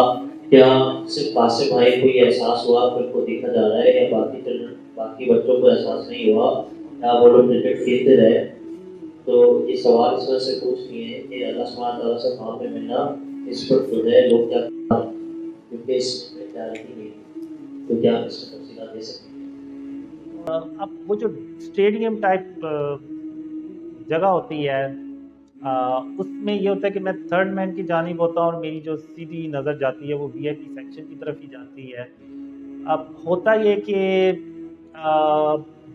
کیا صرف قاسم بھائی کو یہ احساس ہوا کہ ان کو دیکھا جا رہا ہے یا باقی بچوں کو احساس نہیں ہوا یا وہ لوگ کرکٹ کھیلتے رہے؟ تو یہ سوال اس وجہ سے پوچھ رہی ہیں کہ اللہ سبحانہ تعالیٰ سے خواب میں ملنا اس پر جو ہے لوگ کیا کیونکہ اس میں کلیئرٹی نہیں، تو کیا اس میں تفصیلات دے سکتے ہیں؟ اب وہ جو اسٹیڈیم ٹائپ جگہ ہوتی ہے اس میں یہ ہوتا ہے کہ میں تھرڈ مین کی جانب ہوتا ہوں اور میری جو سیدھی نظر جاتی ہے وہ VIP سیکشن کی طرف ہی جاتی ہے. اب ہوتا یہ کہ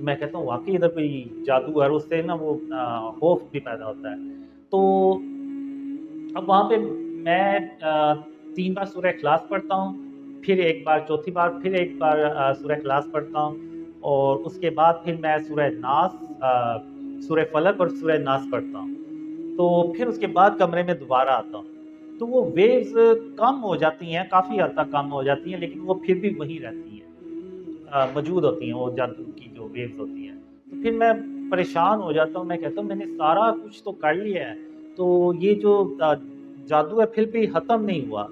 تو میں کہتا ہوں واقعی ادھر کوئی جادو ہے، اور اس سے نا وہ خوف بھی پیدا ہوتا ہے۔ تو اب وہاں پہ میں 3 بار سورہ اخلاص پڑھتا ہوں، پھر ایک بار، چوتھی بار پھر ایک بار سورہ اخلاص پڑھتا ہوں، اور اس کے بعد پھر میں سورہ ناس، سورہ فلق اور سورہ ناس پڑھتا ہوں۔ تو پھر اس کے بعد کمرے میں دوبارہ آتا ہوں، تو وہ ویوز کم ہو جاتی ہیں، کافی حد تک کم ہو جاتی ہیں، لیکن وہ پھر بھی وہیں رہتی ہیں، موجود ہوتی ہیں، وہ جادو کی جو ویوز ہوتی ہیں۔ تو پھر میں پریشان ہو جاتا ہوں، میں کہتا ہوں میں نے سارا کچھ تو کر لیا ہے، تو یہ جو جادو ہے پھر بھی ختم نہیں ہوا،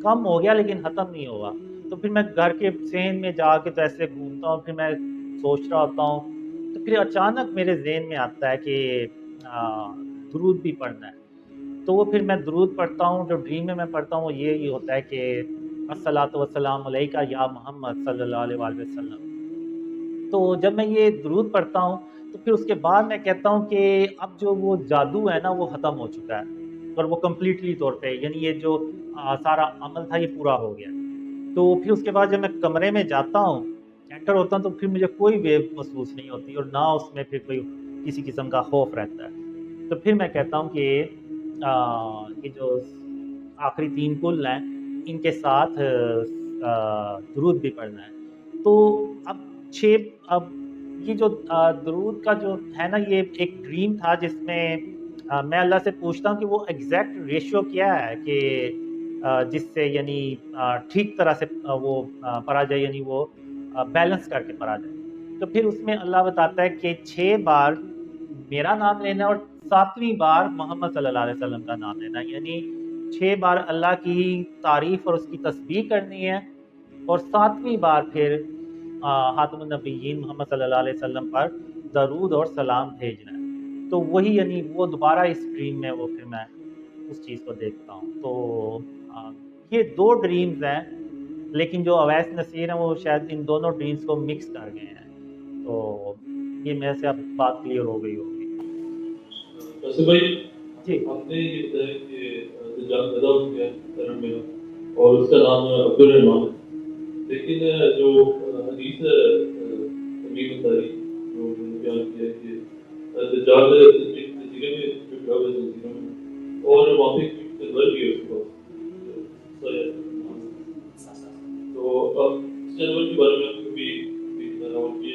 کم ہو گیا لیکن ختم نہیں ہوا۔ تو پھر میں گھر کے صحن میں جا کے تو ایسے گھومتا ہوں، پھر میں سوچ رہا ہوتا ہوں، تو پھر اچانک میرے ذہن میں آتا ہے کہ درود بھی پڑھنا ہے۔ تو وہ پھر میں درود پڑھتا ہوں، جو ڈریم میں پڑھتا ہوں وہ یہ ہوتا ہے کہ الصلاۃ والسلام علیکہ یا محمد صلی اللہ علیہ وآلہ وسلم۔ تو جب میں یہ درود پڑھتا ہوں تو پھر اس کے بعد میں کہتا ہوں کہ اب جو وہ جادو ہے نا وہ ختم ہو چکا ہے، اور وہ کمپلیٹلی طور پہ، یعنی یہ جو سارا عمل تھا یہ پورا ہو گیا۔ تو پھر اس کے بعد جب میں کمرے میں جاتا ہوں، انٹر ہوتا ہوں، تو پھر مجھے کوئی ویو محسوس نہیں ہوتی، اور نہ اس میں پھر کوئی کسی قسم کا خوف رہتا ہے۔ تو پھر میں کہتا ہوں کہ یہ جو آخری 3 کل ہیں ان کے ساتھ درود بھی پڑھنا ہے۔ تو اب یہ جو درود کا جو ہے نا، یہ ایک ڈریم تھا جس میں میں اللہ سے پوچھتا ہوں کہ وہ ایگزیکٹ ریشیو کیا ہے کہ جس سے یعنی ٹھیک طرح سے وہ پڑھا جائے، یعنی وہ بیلنس کر کے پڑھا جائے۔ تو پھر اس میں اللہ بتاتا ہے کہ 6 بار میرا نام لینا اور 7ویں بار محمد صلی اللہ علیہ وسلم کا نام لینا، یعنی 6 بار اللہ کی تعریف اور اس کی تسبیح کرنی ہے، اور 7ویں بار پھر خاتم النبیین محمد صلی اللہ علیہ وسلم پر درود اور سلام بھیجنا ہے۔ تو وہی یعنی وہ دوبارہ اس ڈریم میں وہ پھر میں اس چیز کو دیکھتا ہوں۔ تو یہ 2 ڈریمز ہیں، لیکن جو اویس نصیر ہیں وہ شاید ان دونوں ڈریمز کو مکس کر گئے ہیں۔ تو یہ میرے سے اب بات کلیئر ہو گئی ہوگی۔ ویسے بھائی جی، آپ نے یہ بتایا کہ دجال پیدا ہو گیا کرم میں، اور اس کا نام عبد الرحمان ہے، لیکن جو حدیث امیر التاریخ جو بیان کیا ہے کہ دجال جزیرے میں چھپا ہوا ہے، جزیروں میں، اور وہاں پہ جانور بھی ہے اس کو، تو اب اس جانور کے بارے میں آپ کو بھی بتا رہا ہوں کہ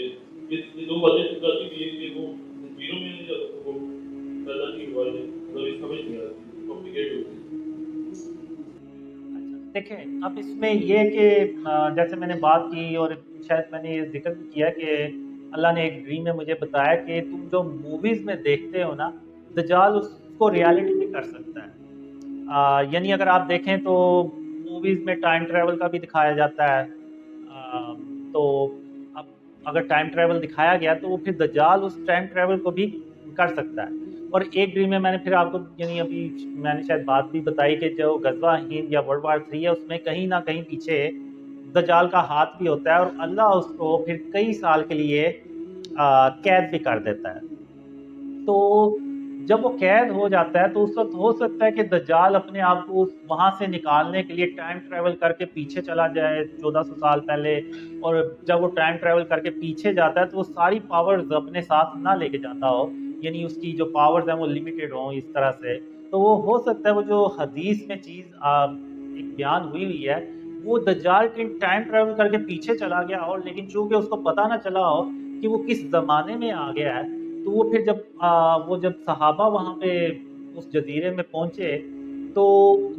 یہ 2 باتیں ٹکراتی بھی ہیں کہ وہ جزیروں میں یا وہ پیدا نہیں ہوا ہے، مطلب سمجھ نہیں آتی، کمپلیکیٹ ہوتی ہے۔ دیکھیں اب اس میں یہ کہ جیسے میں نے بات کی اور شاید میں نے یہ ذکر بھی کیا کہ اللہ نے ایک ڈریم میں مجھے بتایا کہ تم جو موویز میں دیکھتے ہو نا، دجال اس کو ریالٹی میں کر سکتا ہے۔ یعنی اگر آپ دیکھیں تو موویز میں ٹائم ٹریول کا بھی دکھایا جاتا ہے، تو اب اگر ٹائم ٹریول دکھایا گیا تو وہ پھر دجال اس ٹائم ٹریول کو بھی کر سکتا ہے۔ اور ایک ڈریم میں نے پھر آپ کو یعنی ابھی میں نے شاید بات بھی بتائی کہ جو غزوہ ہند یا ورلڈ وار 3 ہے اس میں کہیں نہ کہیں پیچھے دجال کا ہاتھ بھی ہوتا ہے، اور اللہ اس کو پھر کئی سال کے لیے قید بھی کر دیتا ہے۔ تو جب وہ قید ہو جاتا ہے تو اس وقت ہو سکتا ہے کہ دجال اپنے آپ کو وہاں سے نکالنے کے لیے ٹائم ٹریول کر کے پیچھے چلا جائے 1400 سال پہلے، اور جب وہ ٹائم ٹریول کر کے پیچھے جاتا ہے تو وہ ساری پاورز اپنے ساتھ نہ لے کے جاتا ہو، یعنی اس کی جو پاورز ہیں وہ لمیٹڈ ہوں اس طرح سے۔ تو وہ ہو سکتا ہے وہ جو حدیث میں چیز ایک بیان ہوئی ہے وہ دجال کے ٹائم ٹریول کر کے پیچھے چلا گیا ہو، لیکن چونکہ اس کو پتہ نہ چلا ہو کہ وہ کس زمانے میں آ گیا ہے، تو وہ پھر جب صحابہ وہاں پہ اس جزیرے میں پہنچے تو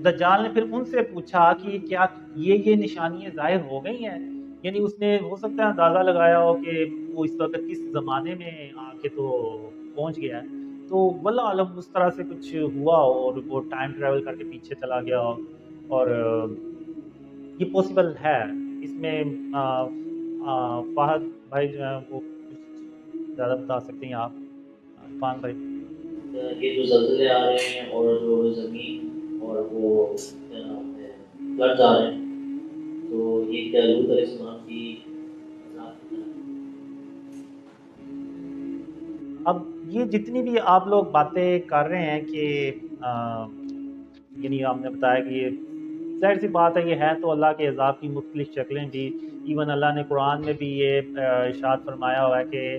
دجال نے پھر ان سے پوچھا کہ کیا یہ نشانیاں ظاہر ہو گئی ہیں، یعنی اس نے ہو سکتا ہے اندازہ لگایا ہو کہ وہ اس وقت کس زمانے میں آ کے تو پہنچ گیا ہے۔ تو واللہ عالم اس طرح سے کچھ ہوا ہو اور وہ ٹائم ٹریول کر کے پیچھے چلا گیا ہو، اور یہ پاسبل ہے۔ اس میں فہد بھائی جو ہیں وہ کچھ زیادہ بتا سکتے ہیں آپ، عرفان بھائی۔ یہ جو زلزلے آ رہے ہیں اور جو زمین اور وہ کیا نام ہے فلڈز آ رہے ہیں، تو یہ کیا لوط علیہ السلام کی عذاب کی طرح ہے؟ اب یہ جتنی بھی آپ لوگ باتیں کر رہے ہیں کہ یعنی آپ نے بتایا کہ یہ ظاہر سی بات ہے، یہ ہے تو اللہ کے عذاب کی مختلف شکلیں بھی، ایون اللہ نے قرآن میں بھی یہ ارشاد فرمایا ہوا ہے کہ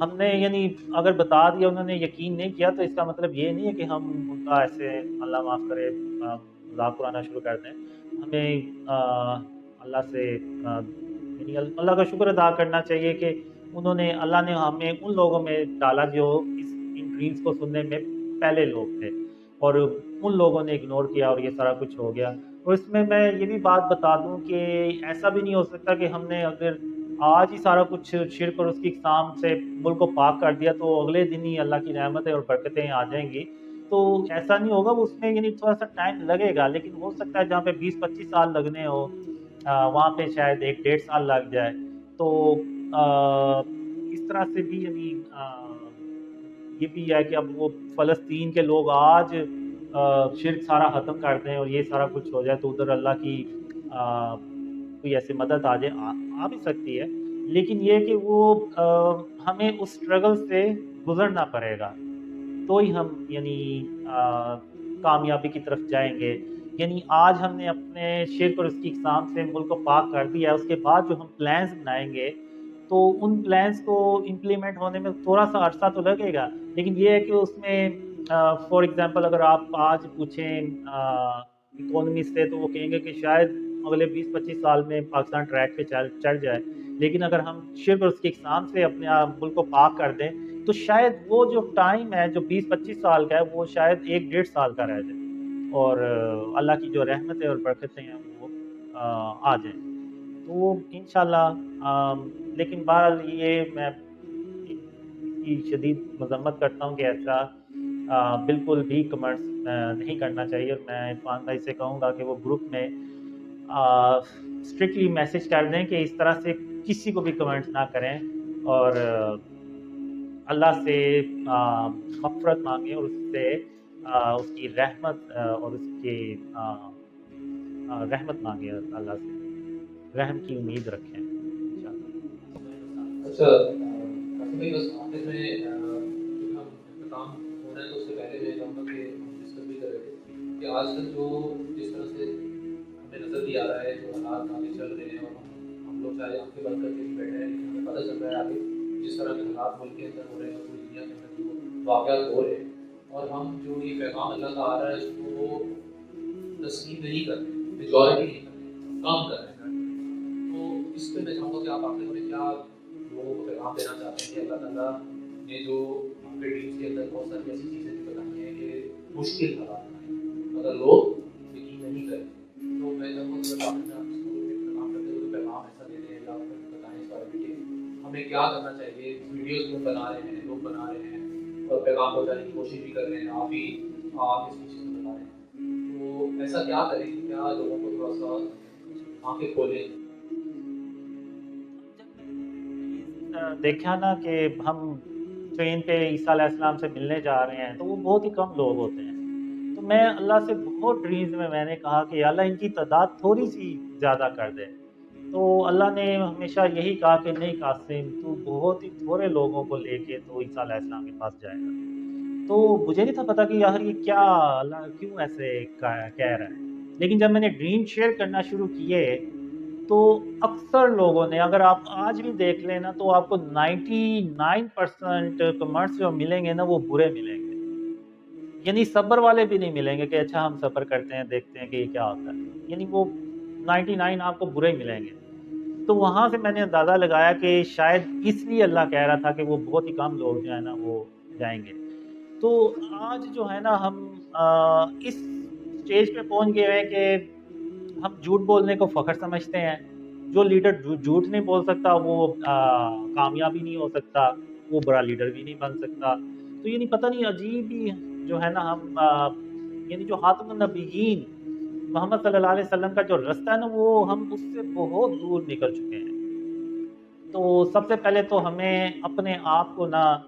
ہم نے یعنی اگر بتا دیا انہوں نے یقین نہیں کیا تو اس کا مطلب یہ نہیں ہے کہ ہم ان کا ایسے اللہ معاف کرے مذاق اڑانا شروع کر دیں. ہمیں اللہ سے یعنی اللہ کا شکر ادا کرنا چاہیے کہ انہوں نے اللہ نے ہمیں ان لوگوں میں ڈالا جو ان ڈریمز کو سننے میں پہلے لوگ تھے اور ان لوگوں نے اگنور کیا اور یہ سارا کچھ ہو گیا. اور اس میں یہ بھی بات بتا دوں کہ ایسا بھی نہیں ہو سکتا کہ ہم نے اگر آج ہی سارا کچھ شرک اور اس کی اقسام سے ملک کو پاک کر دیا تو اگلے دن ہی اللہ کی رحمتیں اور برکتیں آ جائیں گی. تو ایسا نہیں ہوگا, اس میں یعنی تھوڑا سا ٹائم لگے گا, لیکن ہو سکتا ہے جہاں پہ 20-25 سال لگنے ہو وہاں پہ شاید 1-1.5 سال لگ جائے. تو اس طرح سے بھی یعنی یہ بھی ہے کہ اب وہ فلسطین کے لوگ آج شرک سارا ختم کر دیں اور یہ سارا کچھ ہو جائے تو ادھر اللہ کی کوئی ایسی مدد آ جائے, آ بھی سکتی ہے, لیکن یہ کہ وہ ہمیں اس اسٹرگل سے گزرنا پڑے گا تو ہی ہم یعنی کامیابی کی طرف جائیں گے. یعنی آج ہم نے اپنے شرک اور اس کی اقسام سے ملک کو پاک کر دیا ہے, اس کے بعد جو ہم پلانز بنائیں گے تو ان پلانز کو امپلیمنٹ ہونے میں تھوڑا سا عرصہ تو لگے گا, لیکن یہ ہے کہ اس میں فار ایگزامپل اگر آپ آج پوچھیں اکانومسٹ سے تو وہ کہیں گے کہ شاید اگلے 20-25 سال میں پاکستان ٹریک پہ چڑھ جائے, لیکن اگر ہم شرک اور اس کی اقسام سے اپنے ملک کو پاک کر دیں تو شاید وہ جو ٹائم ہے جو 20-25 سال کا ہے وہ شاید 1-1.5 سال کا رہ جائے اور اللہ کی جو رحمتیں اور برکتیں ہیں وہ آ جائیں. تو انشاءاللہ لیکن بہرحال یہ میں کی شدید مذمت کرتا ہوں کہ ایسا بالکل بھی کمنٹس نہیں کرنا چاہیے, اور میں عرفان بھائی سے کہوں گا کہ وہ گروپ میں اسٹرکٹلی میسج کر دیں کہ اس طرح سے کسی کو بھی کمنٹس نہ کریں اور اللہ سے مغفرت مانگیں اور اس سے اس کی رحمت اور اس کی رحمت مانگیں, اللہ سے رحم کی امید رکھیں انشاءاللہ. اچھا بھائی, بس آخر میں ہم اختتام ہو رہا ہے تو اس سے پہلے میں چاہوں گا کہ ہم ڈسکس بھی کر رہے تھے کہ آج تک جو جس طرح سے ہمیں نظر بھی آ رہا ہے جو حالات آگے چل رہے ہیں اور ہم لوگ چاہے آنکھیں بند کر کے بھی بیٹھے ہیں, لیکن ہمیں پتہ چل رہا ہے آگے جس طرح کے حالات ملک کے اندر ہو رہے ہیں اور پوری دنیا کے اندر جو واقعات ہو رہے ہیں, اور ہم جو یہ پیغام اللہ کا آ رہا ہے اس کو تسلیم نہیں کر رہے, میجورٹی نہیں کر رہے, کام کر رہے ہیں. تو اس پہ میں چاہوں گا کہ آپ آخر میں کیا لوگوں کو پیغام دینا چاہتے ہیں کہ اللہ تعالیٰ نے جو آپ کے ڈریمس کے اندر بہت ساری ایسی چیزیں بھی بتائی ہیں کہ مشکل حالات ہیں, اگر لوگ یقین نہیں کریں تو میں چاہوں گا کہ آپ پیغام کرتے ہوئے پیغام ایسا دے دیں, اللہ بتائیں اس بارے میں کہ ہمیں کیا کرنا چاہیے. ویڈیوز لوگ بنا رہے ہیں, لوگ بنا رہے ہیں اور پیغام پہنچانے کی کوشش بھی کر رہے ہیں, آپ اس چیز کو بتا رہے ہیں, تو ایسا کیا کریں, کیا لوگوں کو تھوڑا سا آنکھیں کھولیں. دیکھا نا کہ ہم ٹرین پہ عیسیٰ علیہ السلام سے ملنے جا رہے ہیں تو وہ بہت ہی کم لوگ ہوتے ہیں, تو میں اللہ سے بہت ڈریمز میں نے کہا کہ اللہ ان کی تعداد تھوڑی سی زیادہ کر دے, تو اللہ نے ہمیشہ یہی کہا کہ نہیں قاسم, تو بہت ہی تھوڑے لوگوں کو لے کے تو عیسیٰ علیہ السلام کے پاس جائے گا. تو مجھے نہیں تھا پتا کہ یار یہ کیا اللہ کیوں ایسے کہہ رہا ہے, لیکن جب میں نے ڈریم شیئر کرنا شروع کیے تو اکثر لوگوں نے, اگر آپ آج بھی دیکھ لیں نا تو آپ کو 99% کمنٹس جو ملیں گے نا وہ برے ملیں گے, یعنی صبر والے بھی نہیں ملیں گے کہ اچھا ہم صبر کرتے ہیں دیکھتے ہیں کہ یہ کیا ہوتا ہے, یعنی وہ 99 آپ کو برے ملیں گے. تو وہاں سے میں نے اندازہ لگایا کہ شاید اس لیے اللہ کہہ رہا تھا کہ وہ بہت ہی کم لوگ جو ہے نا وہ جائیں گے. تو آج جو ہے نا ہم اس اسٹیج پہ پہنچ گئے ہیں کہ ہم جھوٹ بولنے کو فخر سمجھتے ہیں. جو لیڈر جھوٹ نہیں بول سکتا وہ کامیابی نہیں ہو سکتا, وہ بڑا لیڈر بھی نہیں بن سکتا. تو یعنی پتہ نہیں عجیب ہی جو ہے نا ہم یعنی جو خاتم النبیین محمد صلی اللہ علیہ وسلم کا جو رستہ ہے نا وہ ہم اس سے بہت دور نکل چکے ہیں. تو سب سے پہلے تو ہمیں اپنے آپ کو نا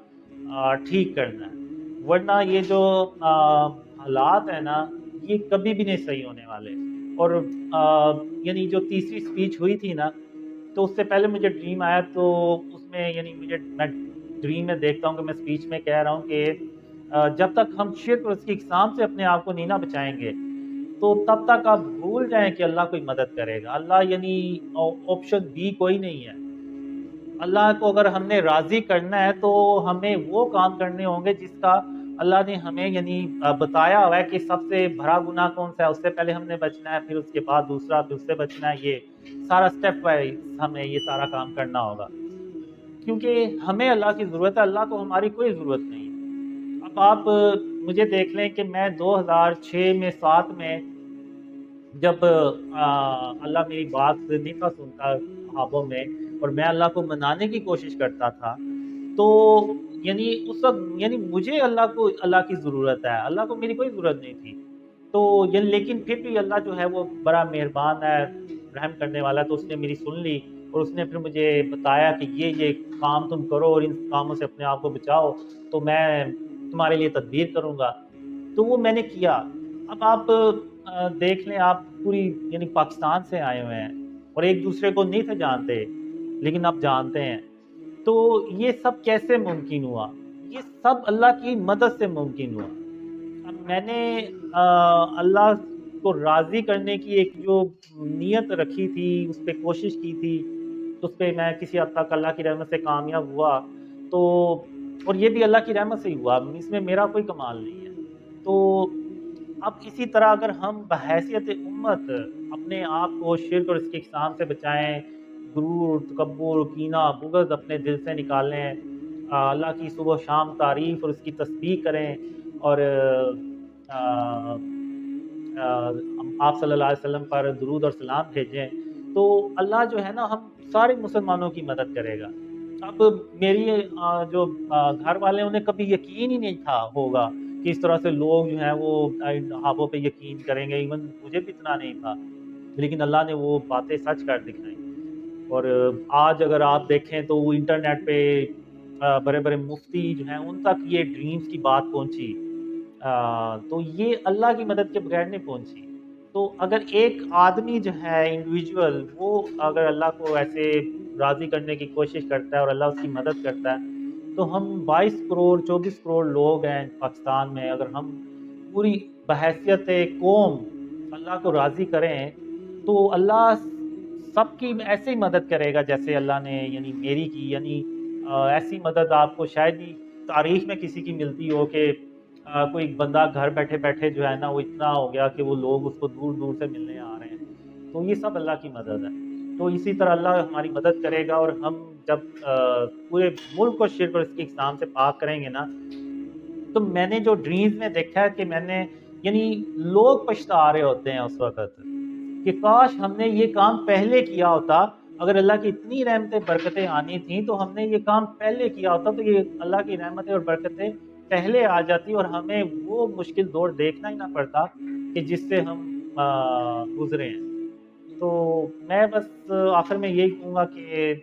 ٹھیک کرنا ہے, ورنہ یہ جو حالات ہیں نا یہ کبھی بھی نہیں صحیح ہونے والے. اور یعنی جو تیسری اسپیچ ہوئی تھی نا تو اس سے پہلے مجھے ڈریم آیا, تو اس میں یعنی میں ڈریم میں دیکھتا ہوں کہ میں اسپیچ میں کہہ رہا ہوں کہ جب تک ہم شرک اور اس کی اقسام سے اپنے آپ کو نہیں نہ بچائیں گے تو تب تک آپ بھول جائیں کہ اللہ کوئی مدد کرے گا. اللہ یعنی آپشن بی کوئی نہیں ہے. اللہ کو اگر ہم نے راضی کرنا ہے تو ہمیں وہ کام کرنے ہوں گے جس کا اللہ نے ہمیں یعنی بتایا ہوا ہے کہ سب سے بڑا گناہ کون سا ہے، اس سے پہلے ہم نے بچنا ہے، پھر اس کے بعد دوسرا، پھر اس سے بچنا ہے. یہ سارا سٹیپ وائز ہمیں یہ سارا کام کرنا ہوگا، کیونکہ ہمیں اللہ کی ضرورت ہے، اللہ کو ہماری کوئی ضرورت نہیں ہے. اب آپ مجھے دیکھ لیں کہ میں 2006 میں 7 میں جب اللہ میری بات نہیں تھا سنتا خوابوں میں، اور میں اللہ کو منانے کی کوشش کرتا تھا، تو یعنی اس وقت یعنی مجھے اللہ کی ضرورت ہے، اللہ کو میری کوئی ضرورت نہیں تھی. تو لیکن پھر بھی اللہ جو ہے وہ بڑا مہربان ہے، رحم کرنے والا، تو اس نے میری سن لی، اور اس نے پھر مجھے بتایا کہ یہ کام تم کرو اور ان کاموں سے اپنے آپ کو بچاؤ، تو میں تمہارے لیے تدبیر کروں گا. تو وہ میں نے کیا. اب آپ دیکھ لیں، آپ پوری یعنی پاکستان سے آئے ہوئے ہیں اور ایک دوسرے کو نہیں تھے جانتے، لیکن آپ جانتے ہیں. تو یہ سب کیسے ممکن ہوا؟ یہ سب اللہ کی مدد سے ممکن ہوا. اب میں نے اللہ کو راضی کرنے کی ایک جو نیت رکھی تھی، اس پہ کوشش کی تھی، تو اس پہ میں کسی حد تک اللہ کی رحمت سے کامیاب ہوا. تو اور یہ بھی اللہ کی رحمت سے ہی ہوا، اس میں میرا کوئی کمال نہیں ہے. تو اب اسی طرح اگر ہم بحیثیت امت اپنے آپ کو شرک اور اس کی اقسام سے بچائیں، غرور، تکبر، کینہ، بغض اپنے دل سے نکالیں، اللہ کی صبح و شام تعریف اور اس کی تسبیح کریں، اور آپ صلی اللہ علیہ وسلم پر درود اور سلام بھیجیں، تو اللہ جو ہے نا ہم سارے مسلمانوں کی مدد کرے گا. اب میری جو گھر والے انہیں کبھی یقین ہی نہیں تھا ہوگا کہ اس طرح سے لوگ جو ہیں وہ خوابوں پہ یقین کریں گے، ایون مجھے بھی اتنا نہیں تھا، لیکن اللہ نے وہ باتیں سچ کر دکھائیں. اور آج اگر آپ دیکھیں تو وہ انٹرنیٹ پہ بڑے بڑے مفتی جو ہیں ان تک یہ ڈریمز کی بات پہنچی، تو یہ اللہ کی مدد کے بغیر نہیں پہنچی. تو اگر ایک آدمی جو ہے انڈیویجول، وہ اگر اللہ کو ایسے راضی کرنے کی کوشش کرتا ہے اور اللہ اس کی مدد کرتا ہے، تو ہم 22 کروڑ 24 کروڑ لوگ ہیں پاکستان میں، اگر ہم پوری بحیثیت قوم اللہ کو راضی کریں تو اللہ سب کی ایسے ہی مدد کرے گا جیسے اللہ نے یعنی میری کی. یعنی ایسی مدد آپ کو شاید ہی تاریخ میں کسی کی ملتی ہو کہ کوئی بندہ گھر بیٹھے بیٹھے جو ہے نا وہ اتنا ہو گیا کہ وہ لوگ اس کو دور دور سے ملنے آ رہے ہیں. تو یہ سب اللہ کی مدد ہے. تو اسی طرح اللہ ہماری مدد کرے گا، اور ہم جب پورے ملک کو شرک اور اس کی اقسام سے پاک کریں گے نا، تو میں نے جو ڈریمز میں دیکھا ہے کہ میں نے یعنی لوگ پچھتا رہے ہوتے ہیں اس وقت کہ کاش ہم نے یہ کام پہلے کیا ہوتا. اگر اللہ کی اتنی رحمتیں برکتیں آنی تھیں تو ہم نے یہ کام پہلے کیا ہوتا، تو یہ اللہ کی رحمتیں اور برکتیں پہلے آ جاتی اور ہمیں وہ مشکل دور دیکھنا ہی نہ پڑتا کہ جس سے ہم گزرے ہیں. تو میں بس آخر میں یہی کہوں گا کہ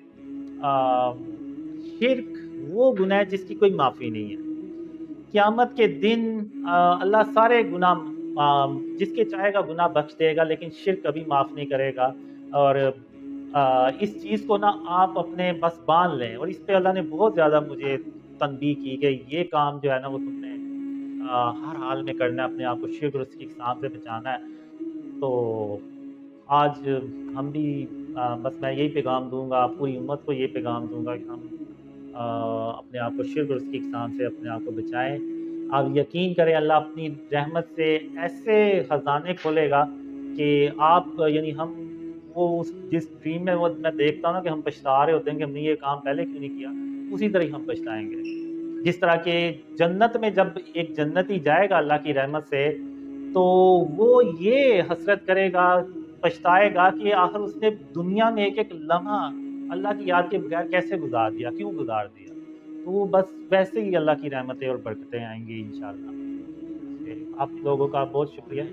شرک وہ گناہ ہے جس کی کوئی معافی نہیں ہے. قیامت کے دن اللہ سارے گناہ جس کے چاہے گا گناہ بخش دے گا، لیکن شرک کبھی معاف نہیں کرے گا. اور اس چیز کو نا آپ اپنے بس باندھ لیں، اور اس پہ اللہ نے بہت زیادہ مجھے تنبیہ کی کہ یہ کام جو ہے نا وہ تم نے ہر حال میں کرنا ہے، اپنے آپ کو شرک اور اس کی اقسام سے بچانا ہے. تو آج ہم بھی بس میں یہی پیغام دوں گا، پوری امت کو یہ پیغام دوں گا کہ ہم اپنے آپ کو شرک اور اس کی اقسام سے اپنے آپ کو بچائیں. آپ یقین کریں اللہ اپنی رحمت سے ایسے خزانے کھولے گا کہ آپ یعنی ہم وہ جس ڈریم میں وہ میں دیکھتا ہوں نا کہ ہم پچھتا رہے ہوتے ہیں کہ ہم نے یہ کام پہلے کیوں نہیں کیا، اسی طرح ہم پچھتائیں گے. جس طرح کہ جنت میں جب ایک جنتی جائے گا اللہ کی رحمت سے، تو وہ یہ حسرت کرے گا، پچھتائے گا کہ آخر اس نے دنیا میں ایک ایک لمحہ اللہ کی یاد کے بغیر کیسے گزار دیا، کیوں گزار دیا. تو وہ بس ویسے ہی اللہ کی رحمتیں اور برکتیں آئیں گی انشاءاللہ. آپ لوگوں کا بہت شکریہ.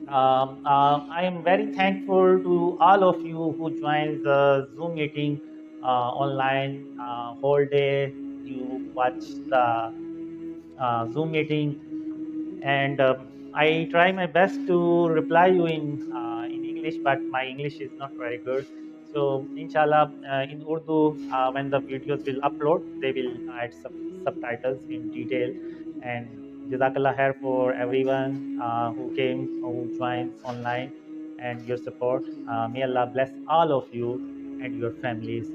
I am very thankful to all of you who joined the Zoom meeting online whole day. You watch the Zoom meeting, and I try my best to reply you in English, but my English is not very good. So inshallah in Urdu when the videos will upload, they will add some subtitles in detail. And Jazakallah khair for everyone who came, who joined online, and your support. May Allah bless all of you and your families.